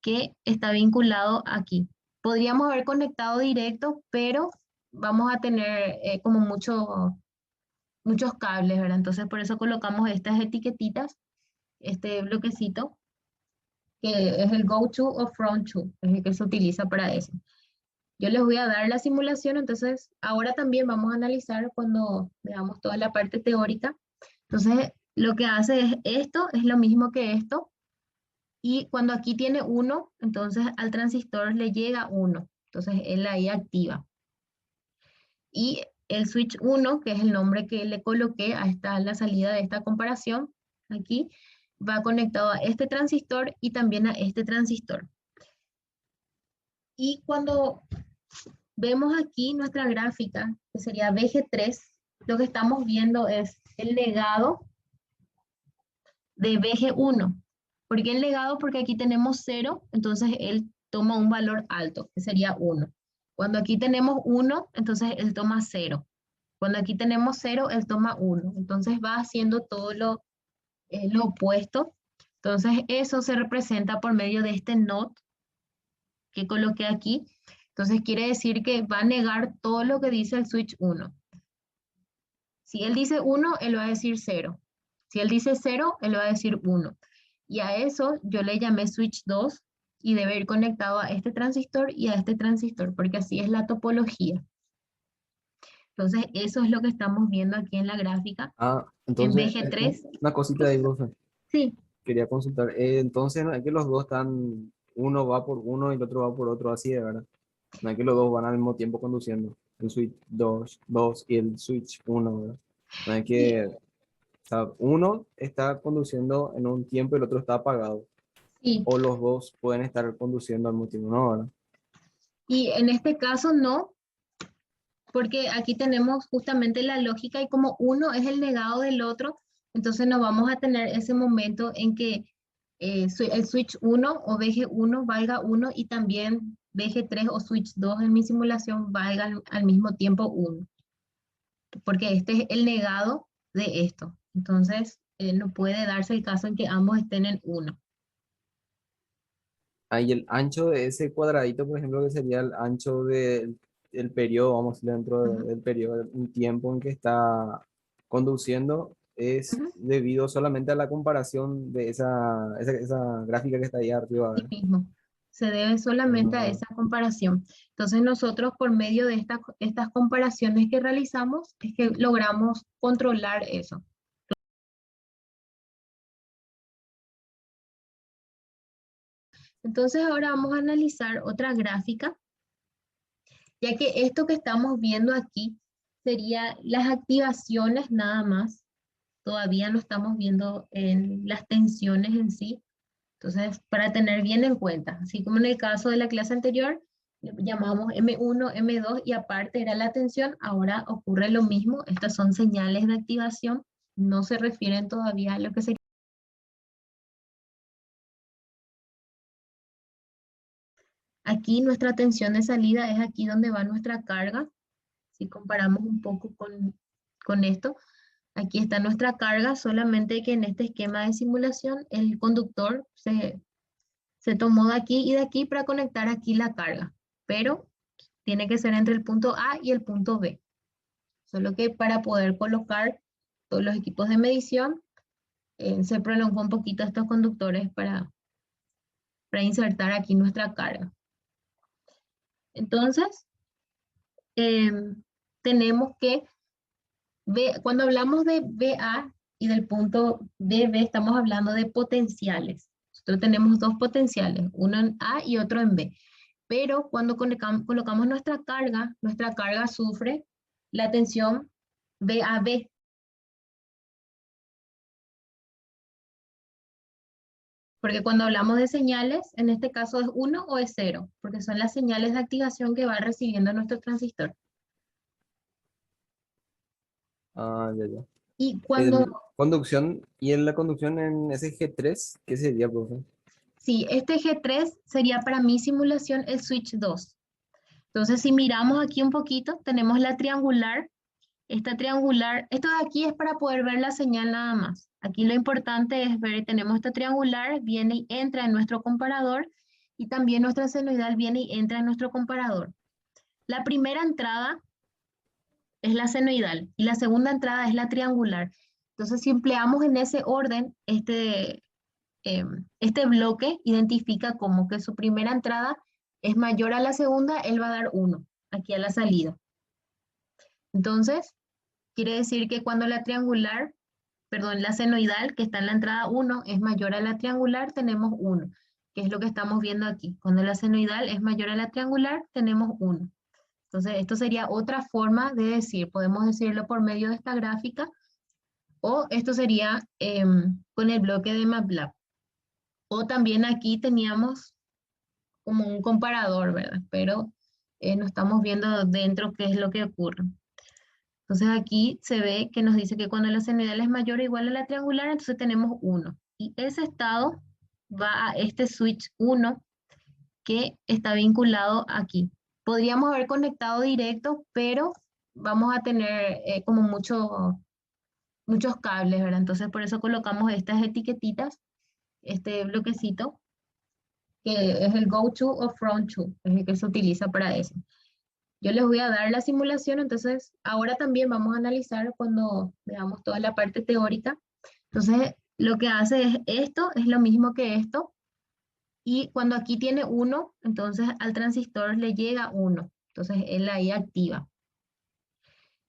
que está vinculado aquí. Podríamos haber conectado directo, pero vamos a tener como muchos cables, ¿verdad? Entonces por eso colocamos estas etiquetitas, este bloquecito, que es el go to o from to, es el que se utiliza para eso. Yo les voy a dar la simulación, entonces ahora también vamos a analizar cuando veamos toda la parte teórica. Entonces, lo que hace es esto, es lo mismo que esto, y cuando aquí tiene 1, entonces al transistor le llega 1, entonces él ahí activa. Y el switch 1, que es el nombre que le coloqué a la salida de esta comparación, aquí, va conectado a este transistor y también a este transistor. Y cuando vemos aquí nuestra gráfica, que sería VG3, lo que estamos viendo es el legado de VG1. ¿Por qué el legado? Porque aquí tenemos 0, entonces él toma un valor alto, que sería 1. Cuando aquí tenemos 1, entonces él toma 0. Cuando aquí tenemos 0, él toma 1. Entonces va haciendo todo lo opuesto. Entonces eso se representa por medio de este NOT que coloqué aquí. Entonces quiere decir que va a negar todo lo que dice el switch 1. Si él dice 1, él va a decir 0. Si él dice 0, él va a decir 1. Y a eso yo le llamé switch 2 y debe ir conectado a este transistor y a este transistor, porque así es la topología. Entonces, eso es lo que estamos viendo aquí en la gráfica. Ah, En entonces, VG3, una cosita ahí, profe. sí, Quería consultar. Entonces, no es que los dos están, uno va por uno y el otro va por otro, así de verdad. No es que los dos van al mismo tiempo conduciendo. El switch 2 y el switch 1, ¿verdad? No es sí, que, o sea, uno está conduciendo en un tiempo y el otro está apagado. sí. O los dos pueden estar conduciendo al mismo tiempo, ¿no? ¿Verdad? Y en este caso no, porque aquí tenemos justamente la lógica y como uno es el negado del otro, entonces no vamos a tener ese momento en que el switch 1 o VG1 valga 1 y también VG3 o switch 2 en mi simulación valga al mismo tiempo 1, porque este es el negado de esto. Entonces, no puede darse el caso en que ambos estén en 1. Ahí el ancho de ese cuadradito, por ejemplo, que sería el ancho del periodo, vamos a decir, dentro del periodo, un tiempo en que está conduciendo, es debido solamente a la comparación de esa gráfica que está ahí arriba, Sí ¿verdad? mismo. Se debe solamente a Ah, esa comparación. Entonces nosotros por medio de estas comparaciones que realizamos es que logramos controlar eso. Entonces ahora vamos a analizar otra gráfica, ya que esto que estamos viendo aquí sería las activaciones nada más. Todavía no estamos viendo en las tensiones en sí. Entonces, para tener bien en cuenta, así como en el caso de la clase anterior, le llamamos M1, M2 y aparte era la tensión, ahora ocurre lo mismo. Estas son señales de activación, no se refieren todavía a lo que sería. Aquí nuestra tensión de salida es aquí donde va nuestra carga. Si comparamos un poco con esto, aquí está nuestra carga, solamente que en este esquema de simulación el conductor se tomó de aquí y de aquí para conectar aquí la carga, pero tiene que ser entre el punto A y el punto B. Solo que para poder colocar todos los equipos de medición, se prolongó un poquito estos conductores para insertar aquí nuestra carga. Entonces, tenemos que cuando hablamos de BA y del punto BB, estamos hablando de potenciales. Nosotros tenemos dos potenciales, uno en A y otro en B. Pero cuando colocamos nuestra carga sufre la tensión BAB. Porque cuando hablamos de señales, en este caso es 1 o es 0, porque son las señales de activación que va recibiendo nuestro transistor. ya, ya. Y cuando, El conducción, y en la conducción en ese G3, ¿qué sería, profe? sí, este G3 sería para mi simulación el switch 2. Entonces, si miramos aquí un poquito, tenemos la triangular. Esta triangular, esto de aquí es para poder ver la señal nada más. Aquí lo importante es ver, tenemos esta triangular, viene y entra en nuestro comparador, y también nuestra senoidal viene y entra en nuestro comparador. La primera entrada es la senoidal y la segunda entrada es la triangular. Entonces, si empleamos en ese orden, este bloque identifica como que su primera entrada es mayor a la segunda, él va a dar 1 aquí a la salida. Entonces, quiere decir que cuando la triangular, perdón, la senoidal que está en la entrada 1 es mayor a la triangular, tenemos 1, que es lo que estamos viendo aquí. Cuando la senoidal es mayor a la triangular, tenemos 1. Entonces, esto sería otra forma de decir, podemos decirlo por medio de esta gráfica, o esto sería con el bloque de MATLAB. O también aquí teníamos como un comparador, ¿verdad? Pero no estamos viendo dentro qué es lo que ocurre. Entonces aquí se ve que nos dice que cuando la senoidal es mayor o igual a la triangular, entonces tenemos 1. Y ese estado va a este switch 1 que está vinculado aquí. Podríamos haber conectado directo, pero vamos a tener como muchos cables, ¿verdad? Entonces por eso colocamos estas etiquetitas, este bloquecito, que es el go to o from to, es el que se utiliza para eso. Yo les voy a dar la simulación, entonces ahora también vamos a analizar cuando veamos toda la parte teórica. Entonces lo que hace es esto, es lo mismo que esto, y cuando aquí tiene 1, entonces al transistor le llega 1, entonces él ahí activa.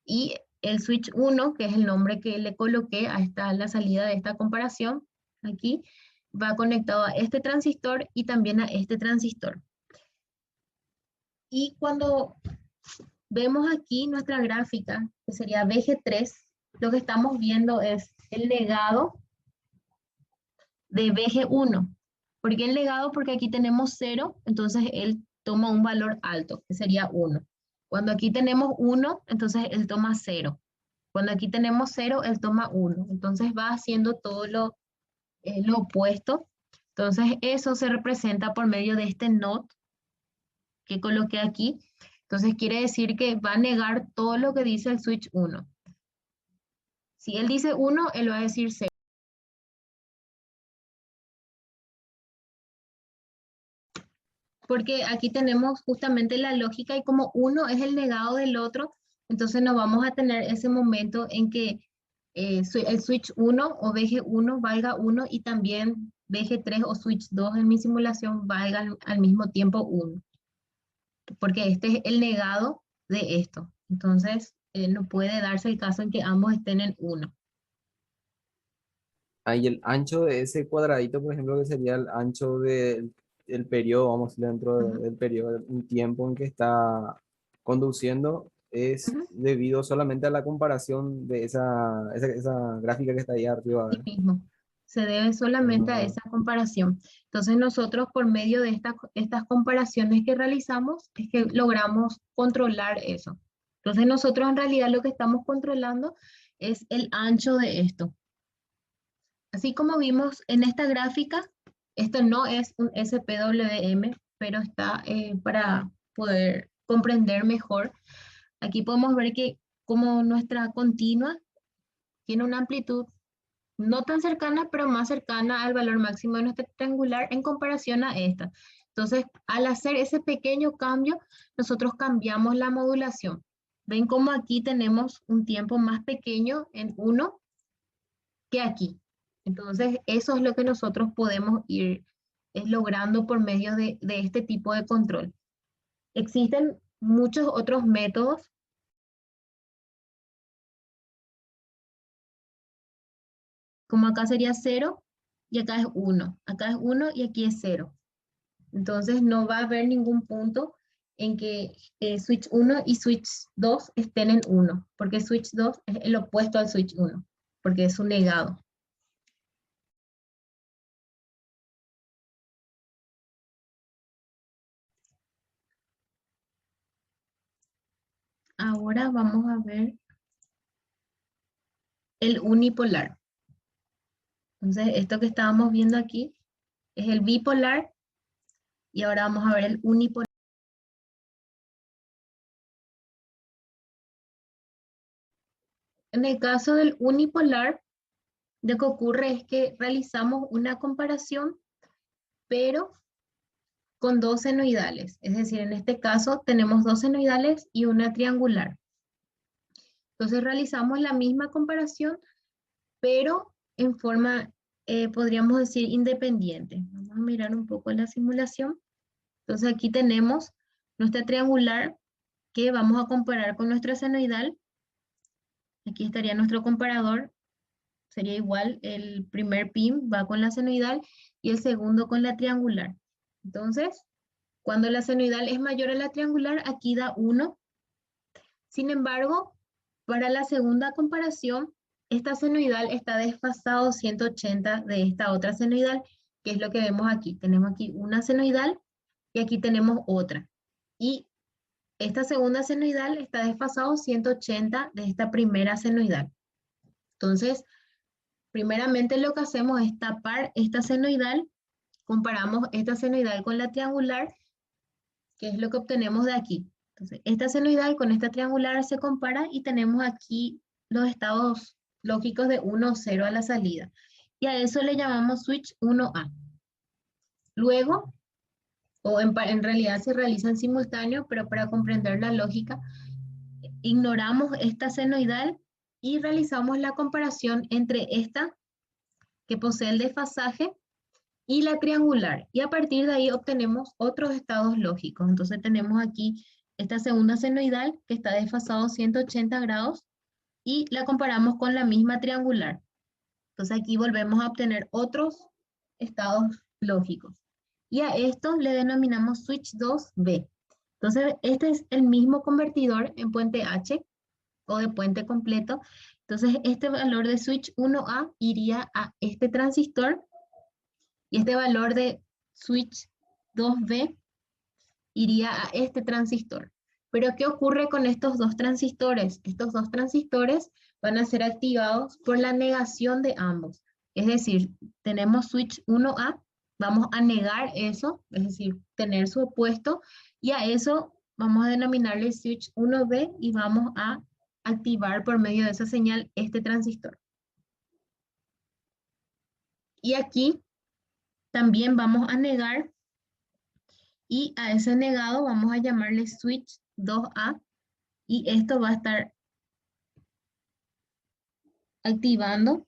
Y el switch 1, que es el nombre que le coloqué a la salida de esta comparación, aquí, va conectado a este transistor y también a este transistor. Y cuando vemos aquí nuestra gráfica, que sería VG3, lo que estamos viendo es el legado de VG1. ¿Por qué el legado? Porque aquí tenemos 0, entonces él toma un valor alto, que sería 1. Cuando aquí tenemos 1, entonces él toma 0. Cuando aquí tenemos 0, él toma 1. Entonces va haciendo todo lo opuesto. Entonces eso se representa por medio de este NOT que coloqué aquí. Entonces quiere decir que va a negar todo lo que dice el switch 1. Si él dice 1, él va a decir 0. Porque aquí tenemos justamente la lógica y como uno es el negado del otro, entonces no vamos a tener ese momento en que el switch 1 o VG1 valga 1 y también VG3 o switch 2 en mi simulación valga al mismo tiempo 1. Porque este es el negado de esto. Entonces no puede darse el caso en que ambos estén en 1. Ahí el ancho de ese cuadradito, por ejemplo, que sería el ancho del periodo, vamos, dentro del periodo, un tiempo en que está conduciendo, es debido solamente a la comparación de esa gráfica que está ahí arriba, Sí ¿verdad? mismo. Se debe solamente a Ah, esa comparación. Entonces nosotros por medio de estas comparaciones que realizamos es que logramos controlar eso. Entonces nosotros en realidad lo que estamos controlando es el ancho de esto. Así como vimos en esta gráfica, esto no es un SPWM, pero está para poder comprender mejor. Aquí podemos ver que como nuestra continua tiene una amplitud no tan cercana, pero más cercana al valor máximo de nuestra triangular en comparación a esta. Entonces, al hacer ese pequeño cambio, nosotros cambiamos la modulación. Ven cómo aquí tenemos un tiempo más pequeño en 1 que aquí. Entonces, eso es lo que nosotros podemos ir logrando por medio de este tipo de control. Existen muchos otros métodos, como acá sería 0 y acá es 1. Acá es 1 y aquí es 0. Entonces no va a haber ningún punto en que switch 1 y switch 2 estén en 1, porque switch 2 es el opuesto al switch 1, porque es un negado. Ahora vamos a ver el unipolar. Entonces esto que estábamos viendo aquí es el bipolar y ahora vamos a ver el unipolar. En el caso del unipolar, lo que ocurre es que realizamos una comparación, pero con dos senoidales. Es decir, en este caso tenemos dos senoidales y una triangular. Entonces realizamos la misma comparación, pero en forma, podríamos decir, independiente. Vamos a mirar un poco la simulación. Entonces aquí tenemos nuestra triangular que vamos a comparar con nuestra senoidal. Aquí estaría nuestro comparador. Sería igual, el primer pin va con la senoidal y el segundo con la triangular. Entonces, cuando la senoidal es mayor a la triangular, aquí da 1. Sin embargo, para la segunda comparación, esta senoidal está desfasado 180 de esta otra senoidal, que es lo que vemos aquí. Tenemos aquí una senoidal y aquí tenemos otra. Y esta segunda senoidal está desfasado 180 de esta primera senoidal. Entonces, primeramente lo que hacemos es tapar esta senoidal, comparamos esta senoidal con la triangular, que es lo que obtenemos de aquí. Entonces, esta senoidal con esta triangular se compara y tenemos aquí los estados lógicos de 1 o 0 a la salida. Y a eso le llamamos switch 1A. Luego, o en realidad se realiza en simultáneo, pero para comprender la lógica, ignoramos esta senoidal y realizamos la comparación entre esta, que posee el desfasaje, y la triangular. Y a partir de ahí obtenemos otros estados lógicos. Entonces tenemos aquí esta segunda senoidal que está desfasado 180 grados y la comparamos con la misma triangular. Entonces aquí volvemos a obtener otros estados lógicos. Y a esto le denominamos switch 2B. Entonces este es el mismo convertidor en puente H o de puente completo. Entonces este valor de switch 1A iría a este transistor y este valor de switch 2B iría a este transistor. Pero ¿qué ocurre con estos dos transistores? Estos dos transistores van a ser activados por la negación de ambos. Es decir, tenemos switch 1A, vamos a negar eso, es decir, tener su opuesto, y a eso vamos a denominarle switch 1B y vamos a activar por medio de esa señal este transistor. Y aquí también vamos a negar y a ese negado vamos a llamarle switch 2A y esto va a estar activando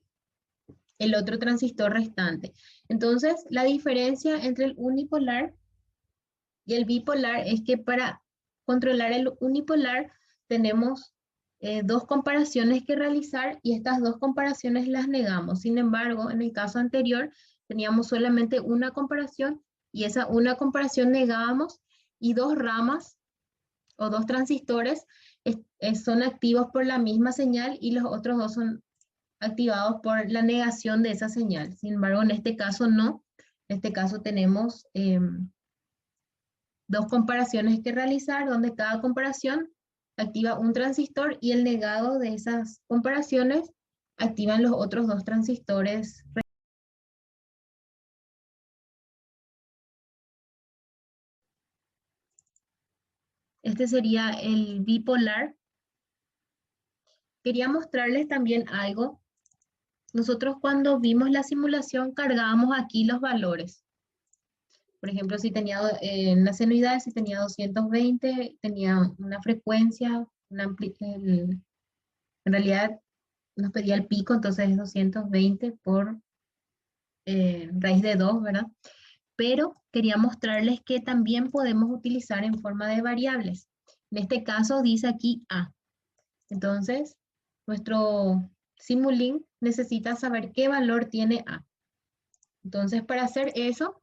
el otro transistor restante. Entonces, la diferencia entre el unipolar y el bipolar es que para controlar el unipolar tenemos dos comparaciones que realizar y estas dos comparaciones las negamos. Sin embargo, en el caso anterior teníamos solamente una comparación y esa una comparación negábamos y dos ramas o dos transistores son activos por la misma señal y los otros dos son activados por la negación de esa señal. Sin embargo, en este caso no. En este caso tenemos dos comparaciones que realizar, donde cada comparación activa un transistor y el negado de esas comparaciones activan los otros dos transistores. Este sería el bipolar. Quería mostrarles también algo. Nosotros cuando vimos la simulación cargábamos aquí los valores. Por ejemplo, si tenía en la senoidal, si tenía 220, tenía una frecuencia, en realidad nos pedía el pico, entonces es 220 por raíz de 2, ¿verdad? Pero quería mostrarles que también podemos utilizar en forma de variables. En este caso dice aquí A. Entonces, nuestro Simulink necesita saber qué valor tiene A. Entonces, para hacer eso,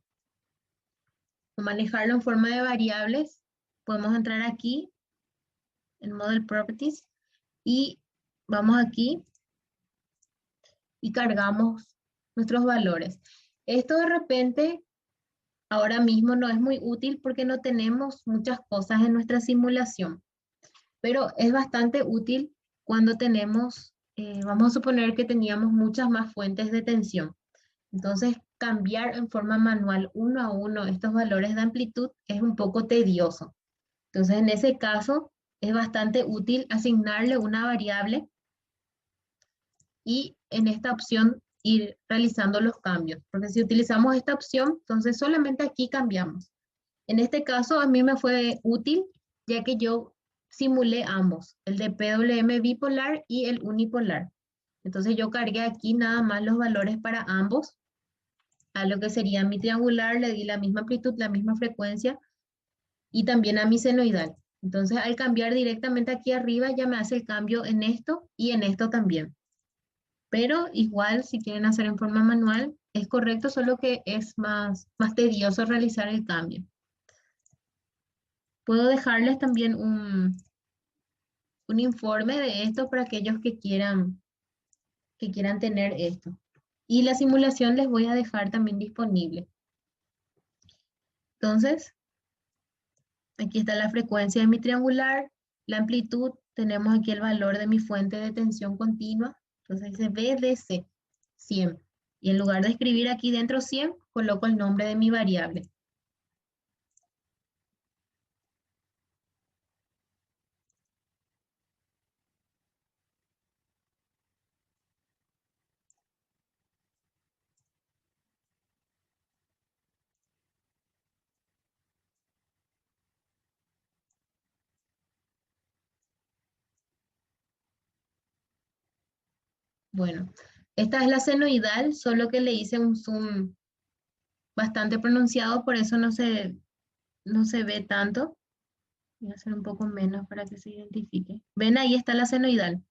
o manejarlo en forma de variables, podemos entrar aquí en Model Properties y vamos aquí y cargamos nuestros valores. Esto de repente ahora mismo no es muy útil porque no tenemos muchas cosas en nuestra simulación, pero es bastante útil cuando tenemos, vamos a suponer que teníamos muchas más fuentes de tensión. Entonces, cambiar en forma manual uno a uno estos valores de amplitud es un poco tedioso. Entonces, en ese caso, es bastante útil asignarle una variable y en esta opción ir realizando los cambios. Porque si utilizamos esta opción, entonces solamente aquí cambiamos. En este caso, a mí me fue útil, ya que yo simulé ambos, el de PWM bipolar y el unipolar. Entonces, yo cargué aquí nada más los valores para ambos. A lo que sería mi triangular le di la misma amplitud, la misma frecuencia, y también a mi senoidal. Entonces, al cambiar directamente aquí arriba, ya me hace el cambio en esto y en esto también. Pero igual, si quieren hacer en forma manual, es correcto, solo que es más tedioso realizar el cambio. Puedo dejarles también un informe de esto para aquellos que quieran tener esto. Y la simulación les voy a dejar también disponible. Entonces, aquí está la frecuencia de mi triangular, la amplitud, tenemos aquí el valor de mi fuente de tensión continua. Entonces dice BDC, 100. Y en lugar de escribir aquí dentro 100, coloco el nombre de mi variable. Bueno, esta es la senoidal, solo que le hice un zoom bastante pronunciado, por eso no se ve tanto. Voy a hacer un poco menos para que se identifique. ¿Ven? Ahí está la senoidal.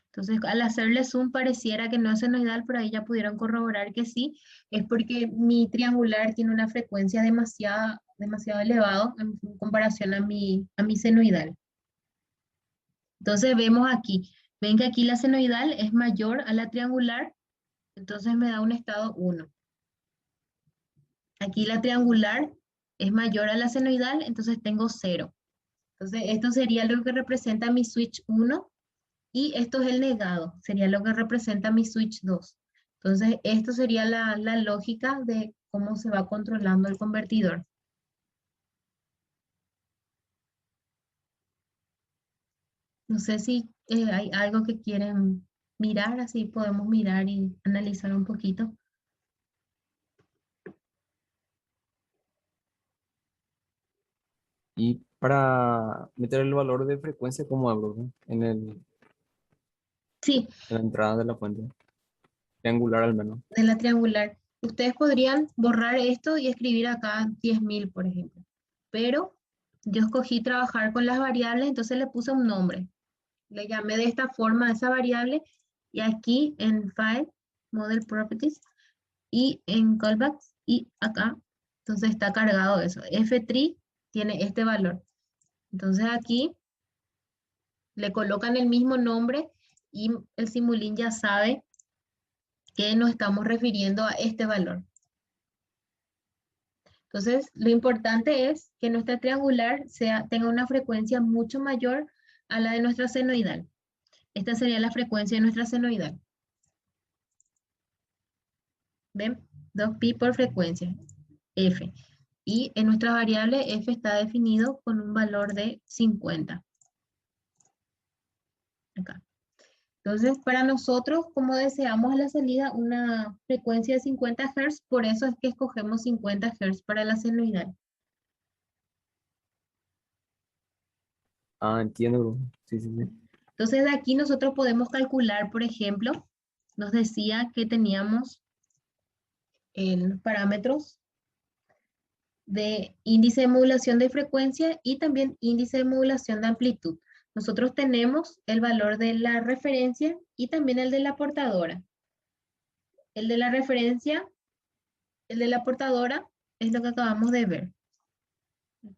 Entonces, al hacerle zoom pareciera que no es senoidal, pero ahí ya pudieron corroborar que sí. Es porque mi triangular tiene una frecuencia demasiado elevada en comparación a mi senoidal. Entonces, vemos aquí. Ven que aquí la senoidal es mayor a la triangular, entonces me da un estado 1. Aquí la triangular es mayor a la senoidal, entonces tengo 0. Entonces, esto sería lo que representa mi switch 1 y esto es el negado, sería lo que representa mi switch 2. Entonces, esto sería la lógica de cómo se va controlando el convertidor. No sé si hay algo que quieren mirar, así podemos mirar y analizar un poquito. Y para meter el valor de frecuencia, ¿cómo hago, no? Sí, En la entrada de la fuente, triangular al menos. de la triangular. Ustedes podrían borrar esto y escribir acá 10.000, por ejemplo. Pero yo escogí trabajar con las variables, entonces le puse un nombre. Le llamé de esta forma a esa variable y aquí en File, Model Properties y en Callbacks y acá, entonces está cargado eso. F3 tiene este valor. Entonces aquí le colocan el mismo nombre y el Simulink ya sabe que nos estamos refiriendo a este valor. Entonces, lo importante es que nuestra triangular tenga una frecuencia mucho mayor a la de nuestra senoidal. Esta sería la frecuencia de nuestra senoidal. ¿Ven? 2pi por frecuencia, f. Y en nuestra variable f está definido con un valor de 50. Acá. Entonces, para nosotros, como deseamos a la salida una frecuencia de 50 Hz, por eso es que escogemos 50 Hz para la senoidal. Ah, entiendo, bro. Sí, sí, sí. Entonces, de aquí nosotros podemos calcular, por ejemplo, nos decía que teníamos en parámetros de índice de modulación de frecuencia y también índice de modulación de amplitud. Nosotros tenemos el valor de la referencia y también el de la portadora. El de la referencia, el de la portadora es lo que acabamos de ver.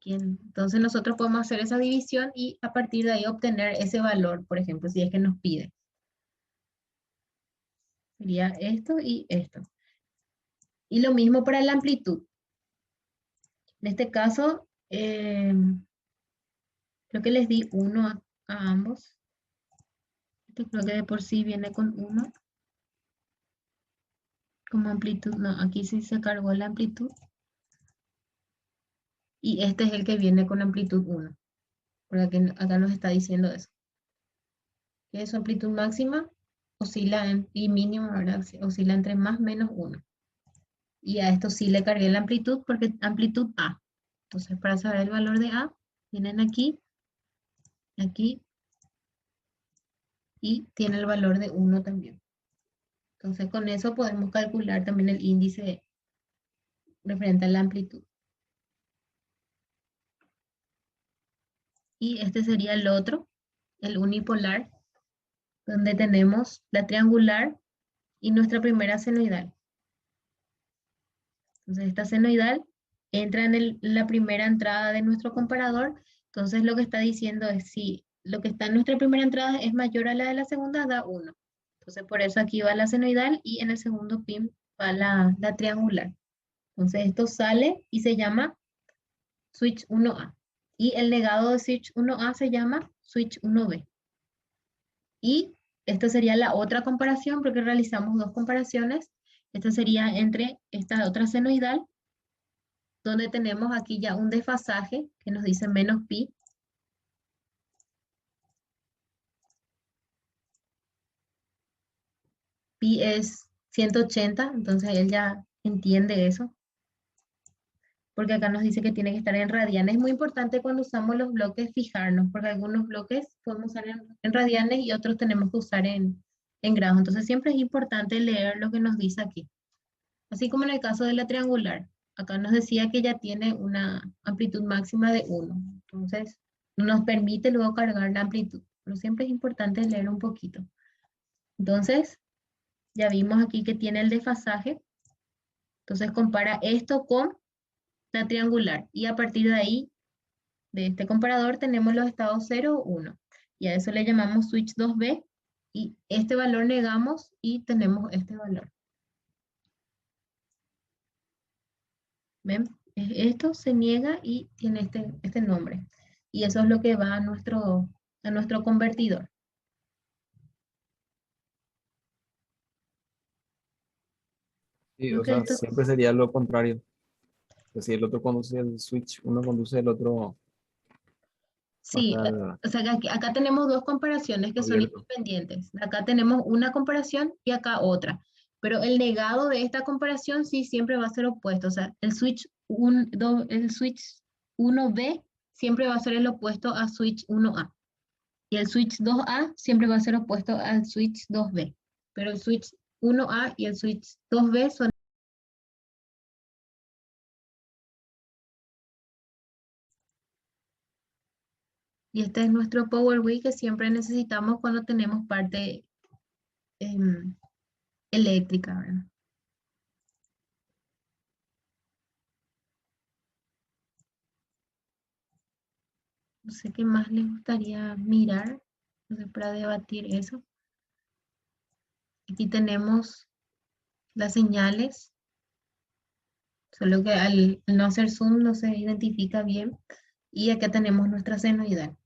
Entonces nosotros podemos hacer esa división y a partir de ahí obtener ese valor, por ejemplo, si es que nos pide. Sería esto y esto. Y lo mismo para la amplitud. En este caso, creo que les di 1 a ambos. Este creo que de por sí viene con 1. Como amplitud, no, aquí sí se cargó la amplitud. Y este es el que viene con amplitud 1. Porque acá nos está diciendo eso. Que su amplitud máxima oscila y mínima, ¿verdad? Oscila entre más menos 1. Y a esto sí le cargué la amplitud porque amplitud A. Entonces, para saber el valor de A, vienen aquí, aquí, y tiene el valor de 1 también. Entonces, con eso podemos calcular también el índice referente a la amplitud. Y este sería el otro, el unipolar, donde tenemos la triangular y nuestra primera senoidal. Entonces esta senoidal entra en la primera entrada de nuestro comparador. Entonces lo que está diciendo es si lo que está en nuestra primera entrada es mayor a la de la segunda, da 1. Entonces por eso aquí va la senoidal y en el segundo pin va la triangular. Entonces esto sale y se llama switch 1A. Y el negado de switch 1A se llama switch 1B. Y esta sería la otra comparación porque realizamos dos comparaciones. Esta sería entre esta otra senoidal, donde tenemos aquí ya un desfasaje que nos dice menos pi. Pi es 180, entonces él ya entiende eso. Porque acá nos dice que tiene que estar en radianes. Es muy importante cuando usamos los bloques fijarnos, porque algunos bloques podemos usar en radianes y otros tenemos que usar en grados. Entonces siempre es importante leer lo que nos dice aquí. Así como en el caso de la triangular. Acá nos decía que ya tiene una amplitud máxima de 1. Entonces nos permite luego cargar la amplitud. Pero siempre es importante leer un poquito. Entonces ya vimos aquí que tiene el desfasaje. Entonces compara esto con la triangular. Y a partir de ahí, de este comparador, tenemos los estados 0 o 1. Y a eso le llamamos switch 2B. Y este valor negamos y tenemos este valor. ¿Ven? Esto se niega y tiene este nombre. Y eso es lo que va a nuestro convertidor. Sí, Creo o que sea, esto, siempre sería lo contrario. Pues si el otro conduce el switch, uno conduce el otro, va a sí, estar o sea, que acá tenemos dos comparaciones que son abierto. independientes. Acá tenemos una comparación y acá otra. Pero el negado de esta comparación sí siempre va a ser opuesto. O sea, el switch 1B siempre va a ser el opuesto a switch 1A. Y el switch 2A siempre va a ser opuesto al switch 2B. Pero el switch 1A y el switch 2B son... Y este es nuestro Power Wheel que siempre necesitamos cuando tenemos parte eléctrica, ¿verdad? No sé qué más les gustaría mirar, no sé, para debatir eso. Aquí tenemos las señales, solo que al no hacer zoom no se identifica bien. Y acá tenemos nuestra senoidal,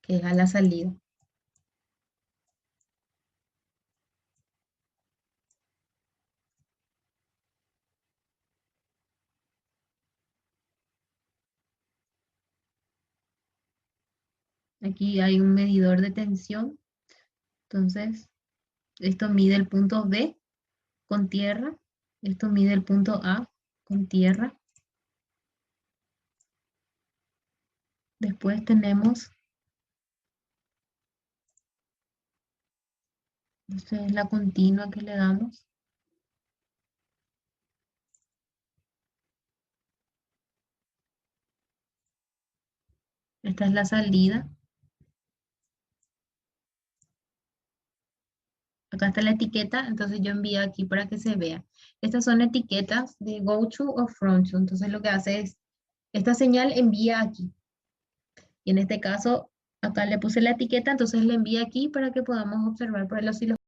que es a la salida. Aquí hay un medidor de tensión, entonces esto mide el punto B con tierra, esto mide el punto A con tierra. Después tenemos, esta es la continua que le damos. Esta es la salida. Acá está la etiqueta, entonces yo envío aquí para que se vea. Estas son etiquetas de go to o from to. Entonces lo que hace es, esta señal envía aquí. Y en este caso, acá le puse la etiqueta, entonces le envía aquí para que podamos observar por el osciloscopio.